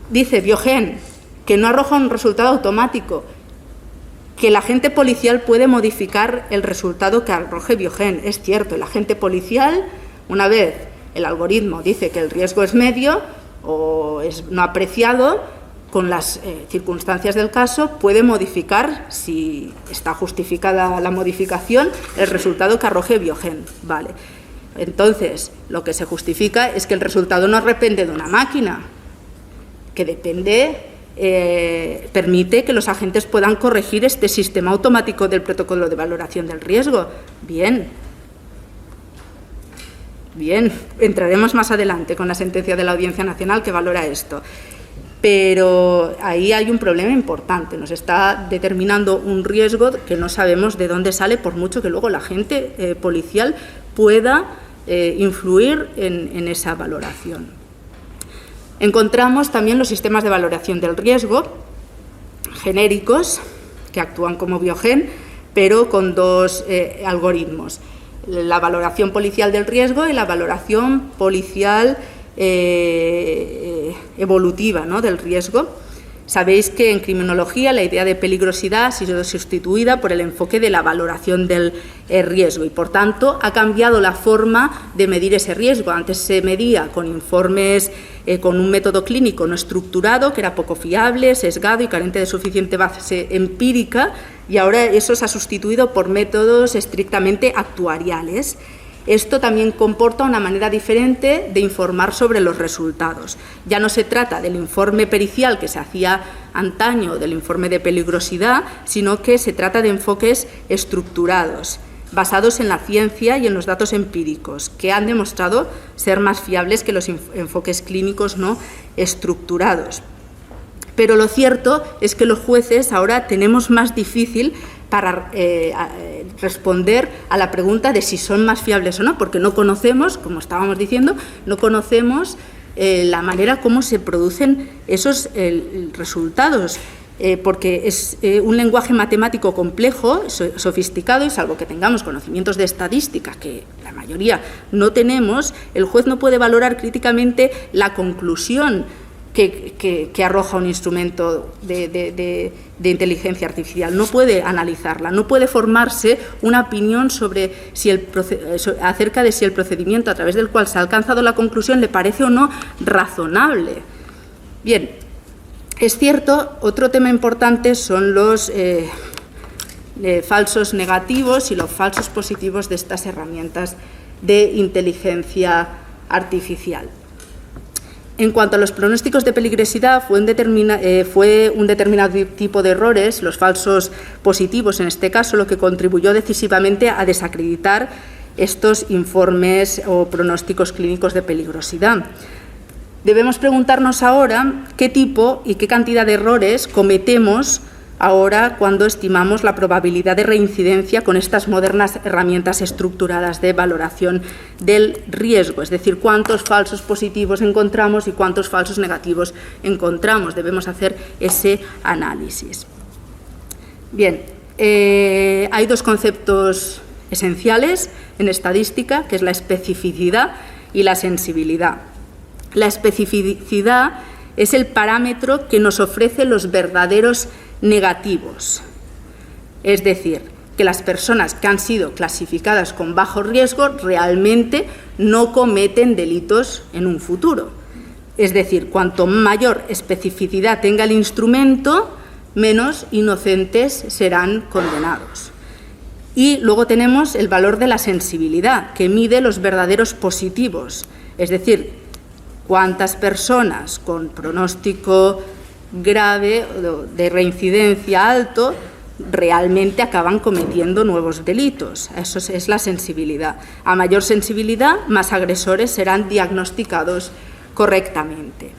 Dice Biogen que no arroja un resultado automático, que el agente policial puede modificar el resultado que arroje Biogen. Es cierto, el agente policial, una vez el algoritmo dice que el riesgo es medio o es no apreciado, con las circunstancias del caso, puede modificar, si está justificada la modificación, el resultado que arroje Biogen. Vale. Entonces, lo que se justifica es que el resultado no depende de una máquina, que permite que los agentes puedan corregir este sistema automático del protocolo de valoración del riesgo. Bien, entraremos más adelante con la sentencia de la Audiencia Nacional que valora esto. Pero ahí hay un problema importante, nos está determinando un riesgo que no sabemos de dónde sale, por mucho que luego la agente policial pueda influir en esa valoración. Encontramos también los sistemas de valoración del riesgo genéricos que actúan como Biogen, pero con dos algoritmos: la valoración policial del riesgo y la valoración policial evolutiva, ¿no?, del riesgo. Sabéis que en criminología la idea de peligrosidad ha sido sustituida por el enfoque de la valoración del riesgo y, por tanto, ha cambiado la forma de medir ese riesgo. Antes se medía con informes, con un método clínico no estructurado, que era poco fiable, sesgado y carente de suficiente base empírica, y ahora eso se ha sustituido por métodos estrictamente actuariales. Esto también comporta una manera diferente de informar sobre los resultados. Ya no se trata del informe pericial que se hacía antaño, del informe de peligrosidad, sino que se trata de enfoques estructurados, basados en la ciencia y en los datos empíricos, que han demostrado ser más fiables que los enfoques clínicos no estructurados. Pero lo cierto es que los jueces ahora tenemos más difícil para responder a la pregunta de si son más fiables o no, porque no conocemos, como estábamos diciendo, no conocemos la manera como se producen esos resultados, porque es un lenguaje matemático complejo, sofisticado, y salvo que tengamos conocimientos de estadística, que la mayoría no tenemos, el juez no puede valorar críticamente la conclusión que arroja un instrumento de inteligencia artificial. No puede analizarla, no puede formarse una opinión sobre acerca de si el procedimiento a través del cual se ha alcanzado la conclusión le parece o no razonable. Bien, es cierto, otro tema importante son los falsos negativos y los falsos positivos de estas herramientas de inteligencia artificial. En cuanto a los pronósticos de peligrosidad, fue un determinado tipo de errores, los falsos positivos en este caso, lo que contribuyó decisivamente a desacreditar estos informes o pronósticos clínicos de peligrosidad. Debemos preguntarnos ahora qué tipo y qué cantidad de errores cometemos ahora cuando estimamos la probabilidad de reincidencia con estas modernas herramientas estructuradas de valoración del riesgo, es decir, cuántos falsos positivos encontramos y cuántos falsos negativos encontramos. Debemos hacer ese análisis. Bien, hay dos conceptos esenciales en estadística, que es la especificidad y la sensibilidad. La especificidad es el parámetro que nos ofrece los verdaderos negativos, es decir, que las personas que han sido clasificadas con bajo riesgo realmente no cometen delitos en un futuro. Es decir, cuanto mayor especificidad tenga el instrumento, menos inocentes serán condenados. Y luego tenemos el valor de la sensibilidad, que mide los verdaderos positivos, es decir, cuántas personas con pronóstico grave de reincidencia alto realmente acaban cometiendo nuevos delitos. Eso es la sensibilidad. A mayor sensibilidad, más agresores serán diagnosticados correctamente.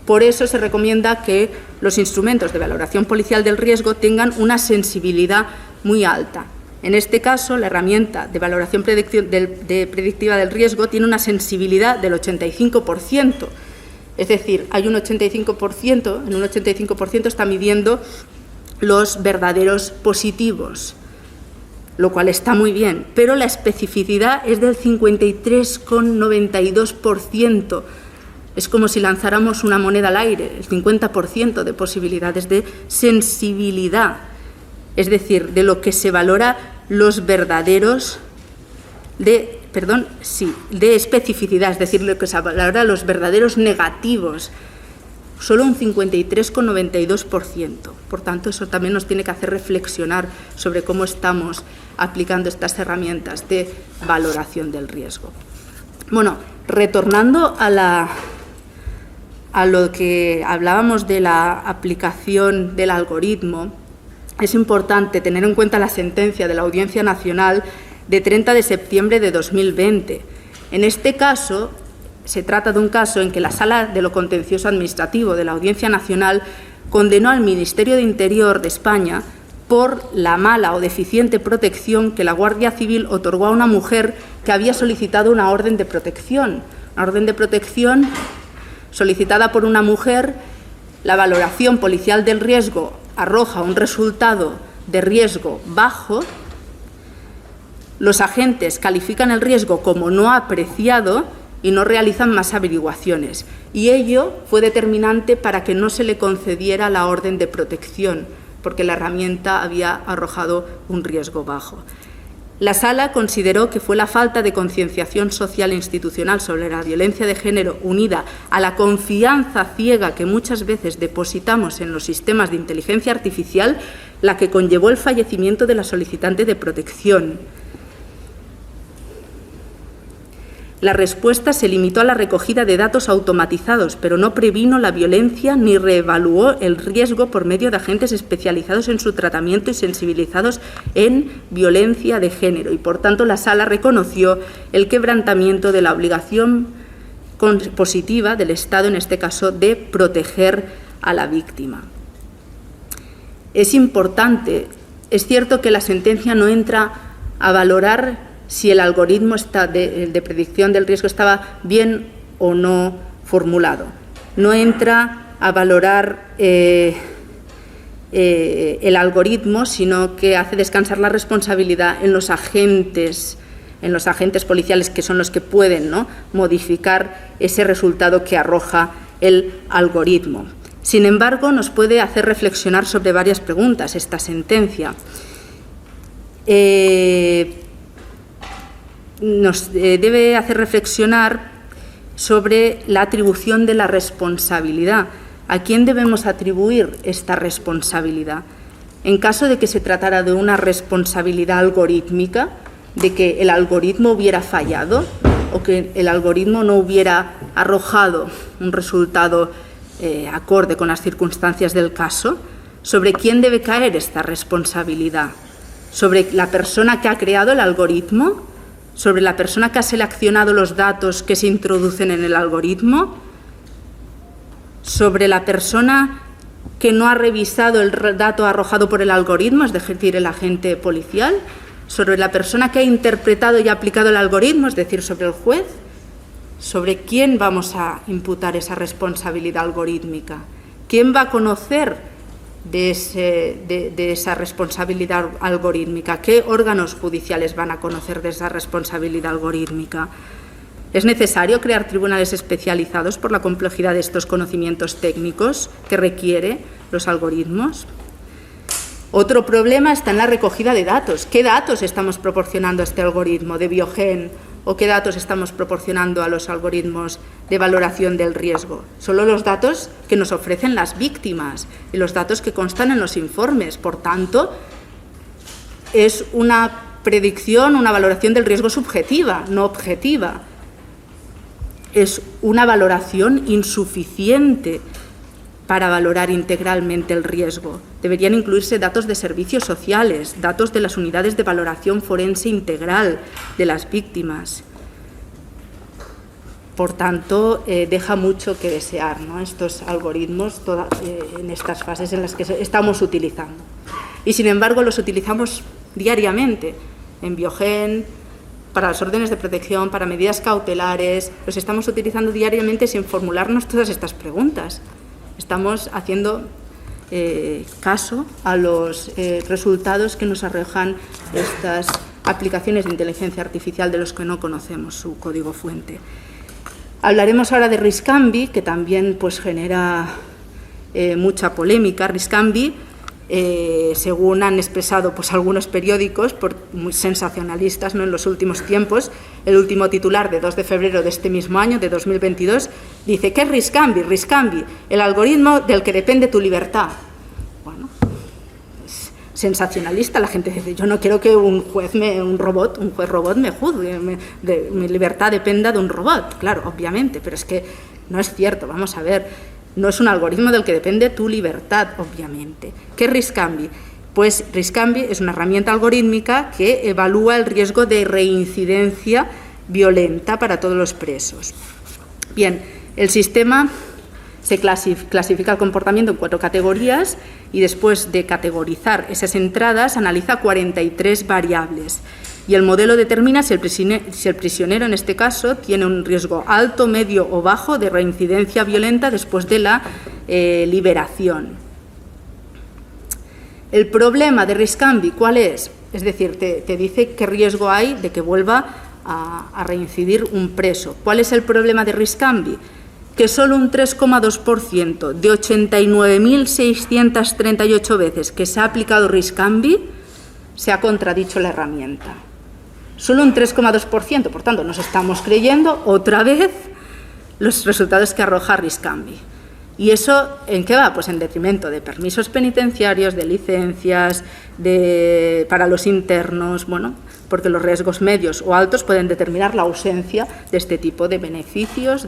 Por eso se recomienda que los instrumentos de valoración policial del riesgo tengan una sensibilidad muy alta. En este caso, la herramienta de valoración predictiva del riesgo tiene una sensibilidad del 85%. Es decir, hay un 85%, en un 85% está midiendo los verdaderos positivos, lo cual está muy bien, pero la especificidad es del 53,92%. Es como si lanzáramos una moneda al aire, el 50% de posibilidades de sensibilidad, es decir, de lo que se valora los verdaderos de especificidad, es decir, lo que se valora los verdaderos negativos, solo un 53,92%. Por tanto, eso también nos tiene que hacer reflexionar sobre cómo estamos aplicando estas herramientas de valoración del riesgo. Bueno, retornando a lo que hablábamos de la aplicación del algoritmo, es importante tener en cuenta la sentencia de la Audiencia Nacional de 30 de septiembre de 2020. En este caso, se trata de un caso en que la Sala de lo Contencioso Administrativo de la Audiencia Nacional condenó al Ministerio de Interior de España por la mala o deficiente protección que la Guardia Civil otorgó a una mujer que había solicitado una orden de protección. Una orden de protección solicitada por una mujer, la valoración policial del riesgo arroja un resultado de riesgo bajo. Los agentes califican el riesgo como no apreciado y no realizan más averiguaciones. Y ello fue determinante para que no se le concediera la orden de protección, porque la herramienta había arrojado un riesgo bajo. La Sala consideró que fue la falta de concienciación social e institucional sobre la violencia de género, unida a la confianza ciega que muchas veces depositamos en los sistemas de inteligencia artificial, la que conllevó el fallecimiento de la solicitante de protección. La respuesta se limitó a la recogida de datos automatizados, pero no previno la violencia ni reevaluó el riesgo por medio de agentes especializados en su tratamiento y sensibilizados en violencia de género. Y, por tanto, la Sala reconoció el quebrantamiento de la obligación positiva del Estado, en este caso, de proteger a la víctima. Es importante, es cierto que la sentencia no entra a valorar si el algoritmo de predicción del riesgo estaba bien o no formulado. No entra a valorar el algoritmo, sino que hace descansar la responsabilidad en los agentes policiales, que son los que pueden, ¿no?, modificar ese resultado que arroja el algoritmo. Sin embargo, nos puede hacer reflexionar sobre varias preguntas esta sentencia. Nos debe hacer reflexionar sobre la atribución de la responsabilidad. ¿A quién debemos atribuir esta responsabilidad? en caso de que se tratara de una responsabilidad algorítmica, de que el algoritmo hubiera fallado o que el algoritmo no hubiera arrojado un resultado acorde con las circunstancias del caso, ¿sobre quién debe caer esta responsabilidad? ¿Sobre la persona que ha creado el algoritmo? ¿Sobre la persona que ha seleccionado los datos que se introducen en el algoritmo? ¿Sobre la persona que no ha revisado el dato arrojado por el algoritmo, es decir, el agente policial? ¿Sobre la persona que ha interpretado y aplicado el algoritmo, es decir, sobre el juez? ¿Sobre quién vamos a imputar esa responsabilidad algorítmica? ¿Quién va a conocer de esa responsabilidad algorítmica? ¿Qué órganos judiciales van a conocer de esa responsabilidad algorítmica? ¿Es necesario crear tribunales especializados por la complejidad de estos conocimientos técnicos que requiere los algoritmos? Otro problema está en la recogida de datos. ¿Qué datos estamos proporcionando a este algoritmo de Biogen o qué datos estamos proporcionando a los algoritmos de valoración del riesgo? Solo los datos que nos ofrecen las víctimas y los datos que constan en los informes. Por tanto, es una predicción, una valoración del riesgo subjetiva, no objetiva. Es una valoración insuficiente para valorar integralmente el riesgo. Deberían incluirse datos de servicios sociales, datos de las unidades de valoración forense integral de las víctimas. Por tanto, deja mucho que desear, ¿no?, estos algoritmos en estas fases en las que estamos utilizando. Y, sin embargo, los utilizamos diariamente en Biogen, para las órdenes de protección, para medidas cautelares. Los estamos utilizando diariamente sin formularnos todas estas preguntas. Estamos haciendo caso a los resultados que nos arrojan estas aplicaciones de inteligencia artificial de los que no conocemos su código fuente. Hablaremos ahora de Riscambi, que también pues, genera mucha polémica. Riscambi, según han expresado pues, algunos periódicos, muy sensacionalistas, ¿no?, en los últimos tiempos, el último titular de 2 de febrero de este mismo año, de 2022, dice: ¿qué es Riscambi? Riscambi, el algoritmo del que depende tu libertad. Bueno, es sensacionalista. La gente dice: yo no quiero que un juez robot me juzgue, mi libertad dependa de un robot. Claro, obviamente, pero es que no es cierto. Vamos a ver. No es un algoritmo del que depende tu libertad, obviamente. ¿Qué es Riscambi? Pues Riscambi es una herramienta algorítmica que evalúa el riesgo de reincidencia violenta para todos los presos. Bien, el sistema se clasifica el comportamiento en 4 categorías y después de categorizar esas entradas analiza 43 variables. Y el modelo determina si el prisionero, en este caso, tiene un riesgo alto, medio o bajo de reincidencia violenta después de la liberación. El problema de Riscambi, ¿cuál es? Es decir, te dice qué riesgo hay de que vuelva a reincidir un preso. ¿Cuál es el problema de Riscambi? Que solo un 3,2% de 89.638 veces que se ha aplicado Riscambi se ha contradicho la herramienta. Solo un 3,2%, por tanto, nos estamos creyendo otra vez los resultados que arroja Riscambi. ¿Y eso en qué va? Pues en detrimento de permisos penitenciarios, de licencias, para los internos, bueno, porque los riesgos medios o altos pueden determinar la ausencia de este tipo de beneficios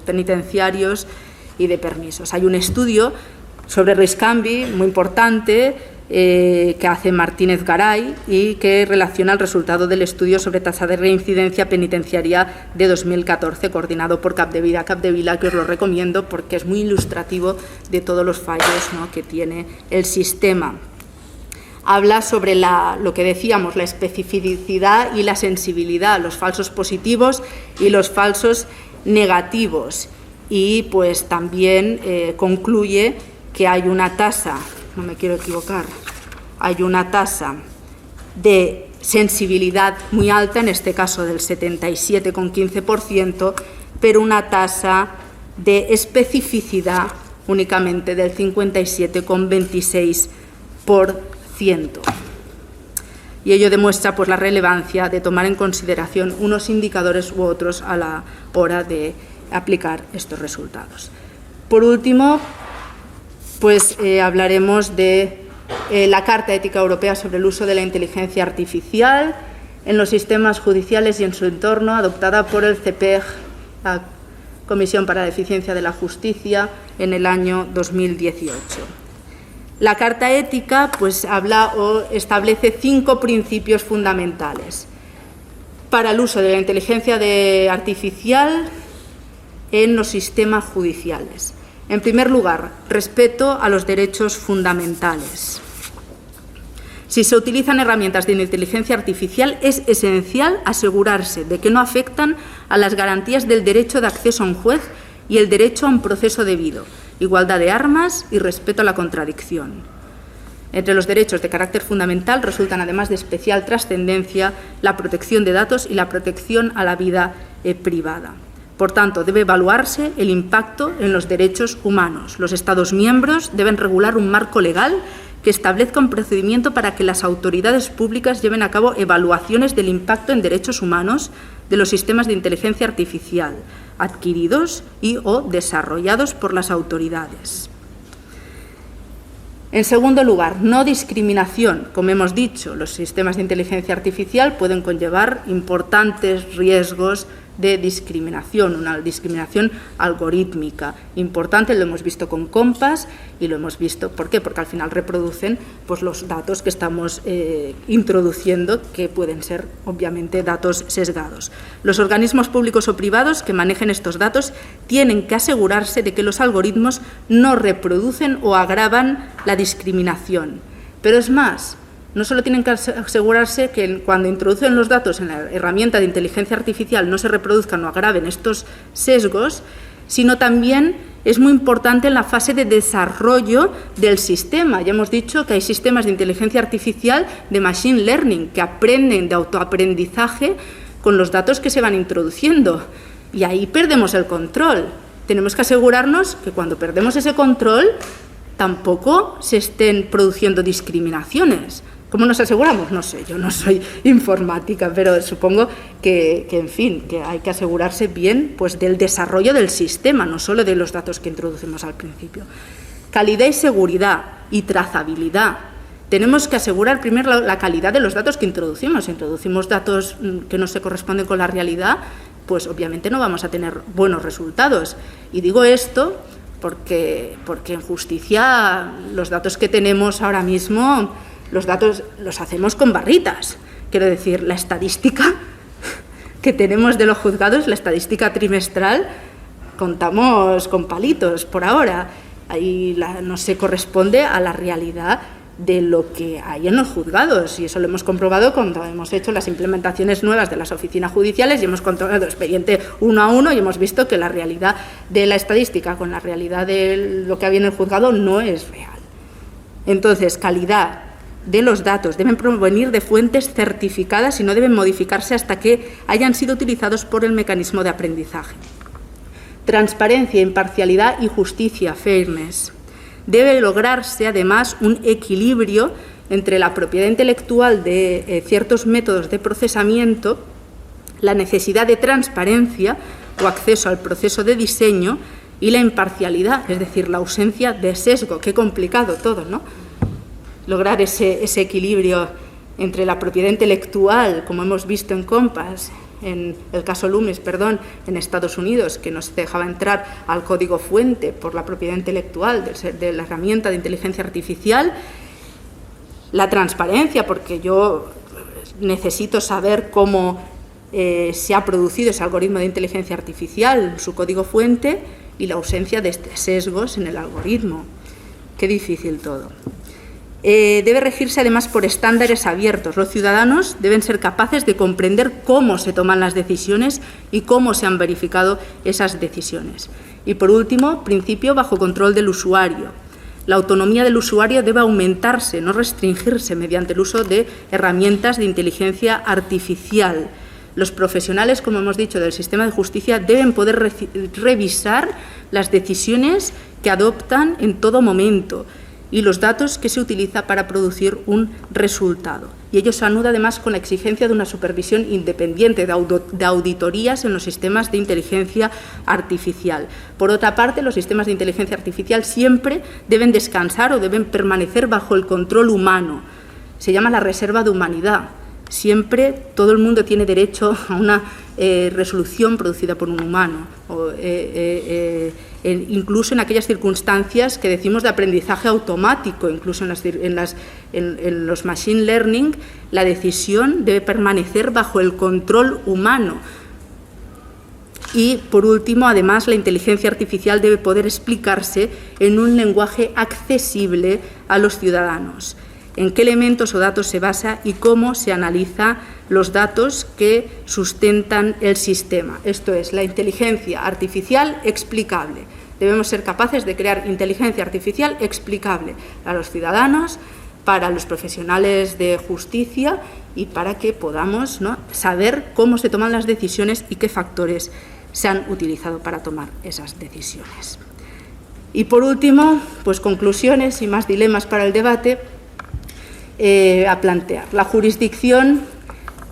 penitenciarios y de permisos. Hay un estudio sobre Riscambi muy importante que hace Martínez Garay y que relaciona el resultado del estudio sobre tasa de reincidencia penitenciaria de 2014, coordinado por Capdevila, que os lo recomiendo porque es muy ilustrativo de todos los fallos, ¿no?, que tiene el sistema. Habla sobre lo que decíamos, la especificidad y la sensibilidad, los falsos positivos y los falsos negativos. Y pues también concluye que hay una tasa, no me quiero equivocar, hay una tasa de sensibilidad muy alta, en este caso del 77,15%, pero una tasa de especificidad únicamente del 57,26%. Y ello demuestra pues, la relevancia de tomar en consideración unos indicadores u otros a la hora de aplicar estos resultados. Por último, pues hablaremos de la Carta Ética Europea sobre el uso de la inteligencia artificial en los sistemas judiciales y en su entorno, adoptada por el CEPEJ, la Comisión para la Eficiencia de la Justicia, en el año 2018. La Carta Ética pues, habla o establece 5 principios fundamentales para el uso de la inteligencia artificial en los sistemas judiciales. En primer lugar, respeto a los derechos fundamentales. Si se utilizan herramientas de inteligencia artificial, es esencial asegurarse de que no afectan a las garantías del derecho de acceso a un juez y el derecho a un proceso debido, igualdad de armas y respeto a la contradicción. Entre los derechos de carácter fundamental resultan, además de especial trascendencia, la protección de datos y la protección a la vida privada. Por tanto, debe evaluarse el impacto en los derechos humanos. Los Estados miembros deben regular un marco legal que establezca un procedimiento para que las autoridades públicas lleven a cabo evaluaciones del impacto en derechos humanos de los sistemas de inteligencia artificial adquiridos y o desarrollados por las autoridades. En segundo lugar, no discriminación. Como hemos dicho, los sistemas de inteligencia artificial pueden conllevar importantes riesgos de discriminación, una discriminación algorítmica importante, lo hemos visto con Compass y lo hemos visto, ¿por qué? Porque al final reproducen pues, los datos que estamos introduciendo, que pueden ser obviamente datos sesgados. Los organismos públicos o privados que manejen estos datos tienen que asegurarse de que los algoritmos no reproducen o agravan la discriminación. Pero es más, no solo tienen que asegurarse que cuando introducen los datos en la herramienta de inteligencia artificial no se reproduzcan o agraven estos sesgos, sino también es muy importante en la fase de desarrollo del sistema. Ya hemos dicho que hay sistemas de inteligencia artificial de machine learning que aprenden de autoaprendizaje con los datos que se van introduciendo y ahí perdemos el control. Tenemos que asegurarnos que cuando perdemos ese control tampoco se estén produciendo discriminaciones. ¿Cómo nos aseguramos? No sé, yo no soy informática, pero supongo que en fin, que hay que asegurarse bien pues, del desarrollo del sistema, no solo de los datos que introducimos al principio. Calidad y seguridad y trazabilidad. Tenemos que asegurar primero la calidad de los datos que introducimos. Si introducimos datos que no se corresponden con la realidad, pues obviamente no vamos a tener buenos resultados. Y digo esto porque en justicia los datos que tenemos ahora mismo, los datos los hacemos con barritas. Quiero decir, la estadística que tenemos de los juzgados, la estadística trimestral, contamos con palitos por ahora. Ahí no se corresponde a la realidad de lo que hay en los juzgados, y eso lo hemos comprobado cuando hemos hecho las implementaciones nuevas de las oficinas judiciales y hemos controlado el expediente uno a uno y hemos visto que la realidad de la estadística con la realidad de lo que había en el juzgado no es real. Entonces, calidad de los datos deben provenir de fuentes certificadas y no deben modificarse hasta que hayan sido utilizados por el mecanismo de aprendizaje. Transparencia, imparcialidad y justicia, fairness. Debe lograrse, además, un equilibrio entre la propiedad intelectual de ciertos métodos de procesamiento, la necesidad de transparencia o acceso al proceso de diseño y la imparcialidad, es decir, la ausencia de sesgo. Qué complicado todo, ¿no? Lograr ese equilibrio entre la propiedad intelectual, como hemos visto en Compass, en el caso Loomis, en Estados Unidos, que nos dejaba entrar al código fuente por la propiedad intelectual de la herramienta de inteligencia artificial, la transparencia, porque yo necesito saber cómo se ha producido ese algoritmo de inteligencia artificial, su código fuente, y la ausencia de sesgos en el algoritmo. Qué difícil todo. Debe regirse además por estándares abiertos. Los ciudadanos deben ser capaces de comprender cómo se toman las decisiones y cómo se han verificado esas decisiones. Y por último, principio bajo control del usuario. La autonomía del usuario debe aumentarse, no restringirse mediante el uso de herramientas de inteligencia artificial. Los profesionales, como hemos dicho, del sistema de justicia deben poder revisar las decisiones que adoptan en todo momento. y los datos que se utiliza para producir un resultado. Y ello se anuda además con la exigencia de una supervisión independiente de auditorías en los sistemas de inteligencia artificial. Por otra parte, los sistemas de inteligencia artificial siempre deben descansar o deben permanecer bajo el control humano. Se llama la reserva de humanidad. Siempre todo el mundo tiene derecho a una resolución producida por un humano, incluso en aquellas circunstancias que decimos de aprendizaje automático, incluso en los machine learning, la decisión debe permanecer bajo el control humano. Y, por último, además, la inteligencia artificial debe poder explicarse en un lenguaje accesible a los ciudadanos. En qué elementos o datos se basa y cómo se analiza los datos que sustentan el sistema. Esto es, la inteligencia artificial explicable. Debemos ser capaces de crear inteligencia artificial explicable a los ciudadanos, para los profesionales de justicia y para que podamos, ¿no?, saber cómo se toman las decisiones y qué factores se han utilizado para tomar esas decisiones. Y, por último, pues conclusiones y más dilemas para el debate a plantear. La jurisdicción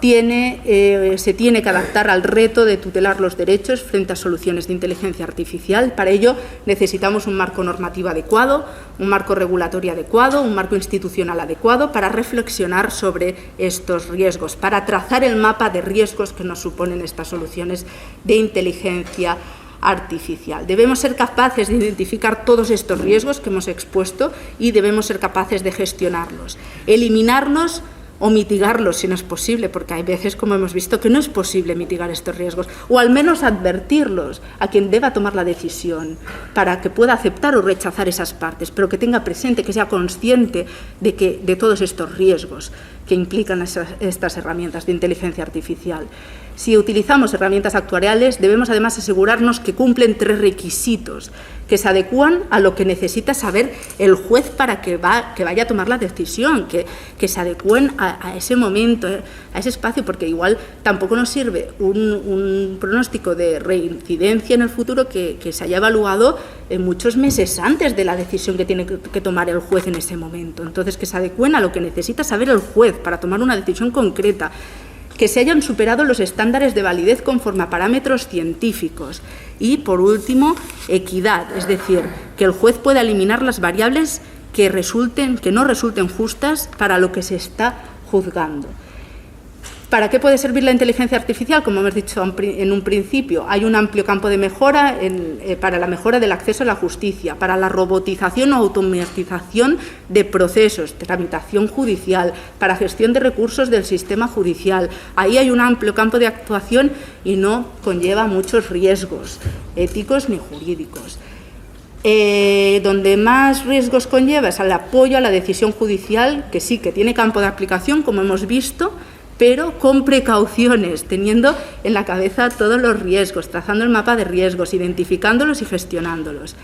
se tiene que adaptar al reto de tutelar los derechos frente a soluciones de inteligencia artificial. Para ello necesitamos un marco normativo adecuado, un marco regulatorio adecuado, un marco institucional adecuado para reflexionar sobre estos riesgos, para trazar el mapa de riesgos que nos suponen estas soluciones de inteligencia artificial. Debemos ser capaces de identificar todos estos riesgos que hemos expuesto y debemos ser capaces de gestionarlos, eliminarlos o mitigarlos si no es posible, porque hay veces, como hemos visto, que no es posible mitigar estos riesgos, o al menos advertirlos a quien deba tomar la decisión para que pueda aceptar o rechazar esas partes, pero que tenga presente, que sea consciente de todos estos riesgos que implican estas herramientas de inteligencia artificial. Si utilizamos herramientas actuariales, debemos además asegurarnos que cumplen 3 requisitos, que se adecúan a lo que necesita saber el juez para que vaya a tomar la decisión, que se adecúen a ese momento, a ese espacio, porque igual tampoco nos sirve un pronóstico de reincidencia en el futuro que se haya evaluado muchos meses antes de la decisión que tiene que tomar el juez en ese momento. Entonces, que se adecúen a lo que necesita saber el juez para tomar una decisión concreta, que se hayan superado los estándares de validez conforme a parámetros científicos y, por último, equidad, es decir, que el juez pueda eliminar las variables que no resulten justas para lo que se está juzgando. ¿Para qué puede servir la inteligencia artificial? Como hemos dicho en un principio, hay un amplio campo de mejora para la mejora del acceso a la justicia, para la robotización o automatización de procesos, tramitación judicial, para gestión de recursos del sistema judicial. Ahí hay un amplio campo de actuación y no conlleva muchos riesgos éticos ni jurídicos. Donde más riesgos conlleva es al apoyo a la decisión judicial, que sí que tiene campo de aplicación, como hemos visto, pero con precauciones, teniendo en la cabeza todos los riesgos, trazando el mapa de riesgos, identificándolos y gestionándolos.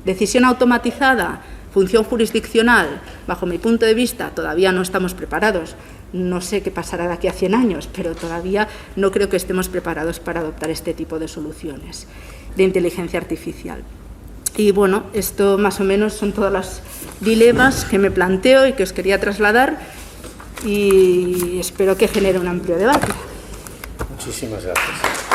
Decisión automatizada, función jurisdiccional, bajo mi punto de vista, todavía no estamos preparados. No sé qué pasará de aquí a 100 años, pero todavía no creo que estemos preparados para adoptar este tipo de soluciones de inteligencia artificial. Y bueno, esto más o menos son todos los dilemas que me planteo y que os quería trasladar, y espero que genere un amplio debate. Muchísimas gracias.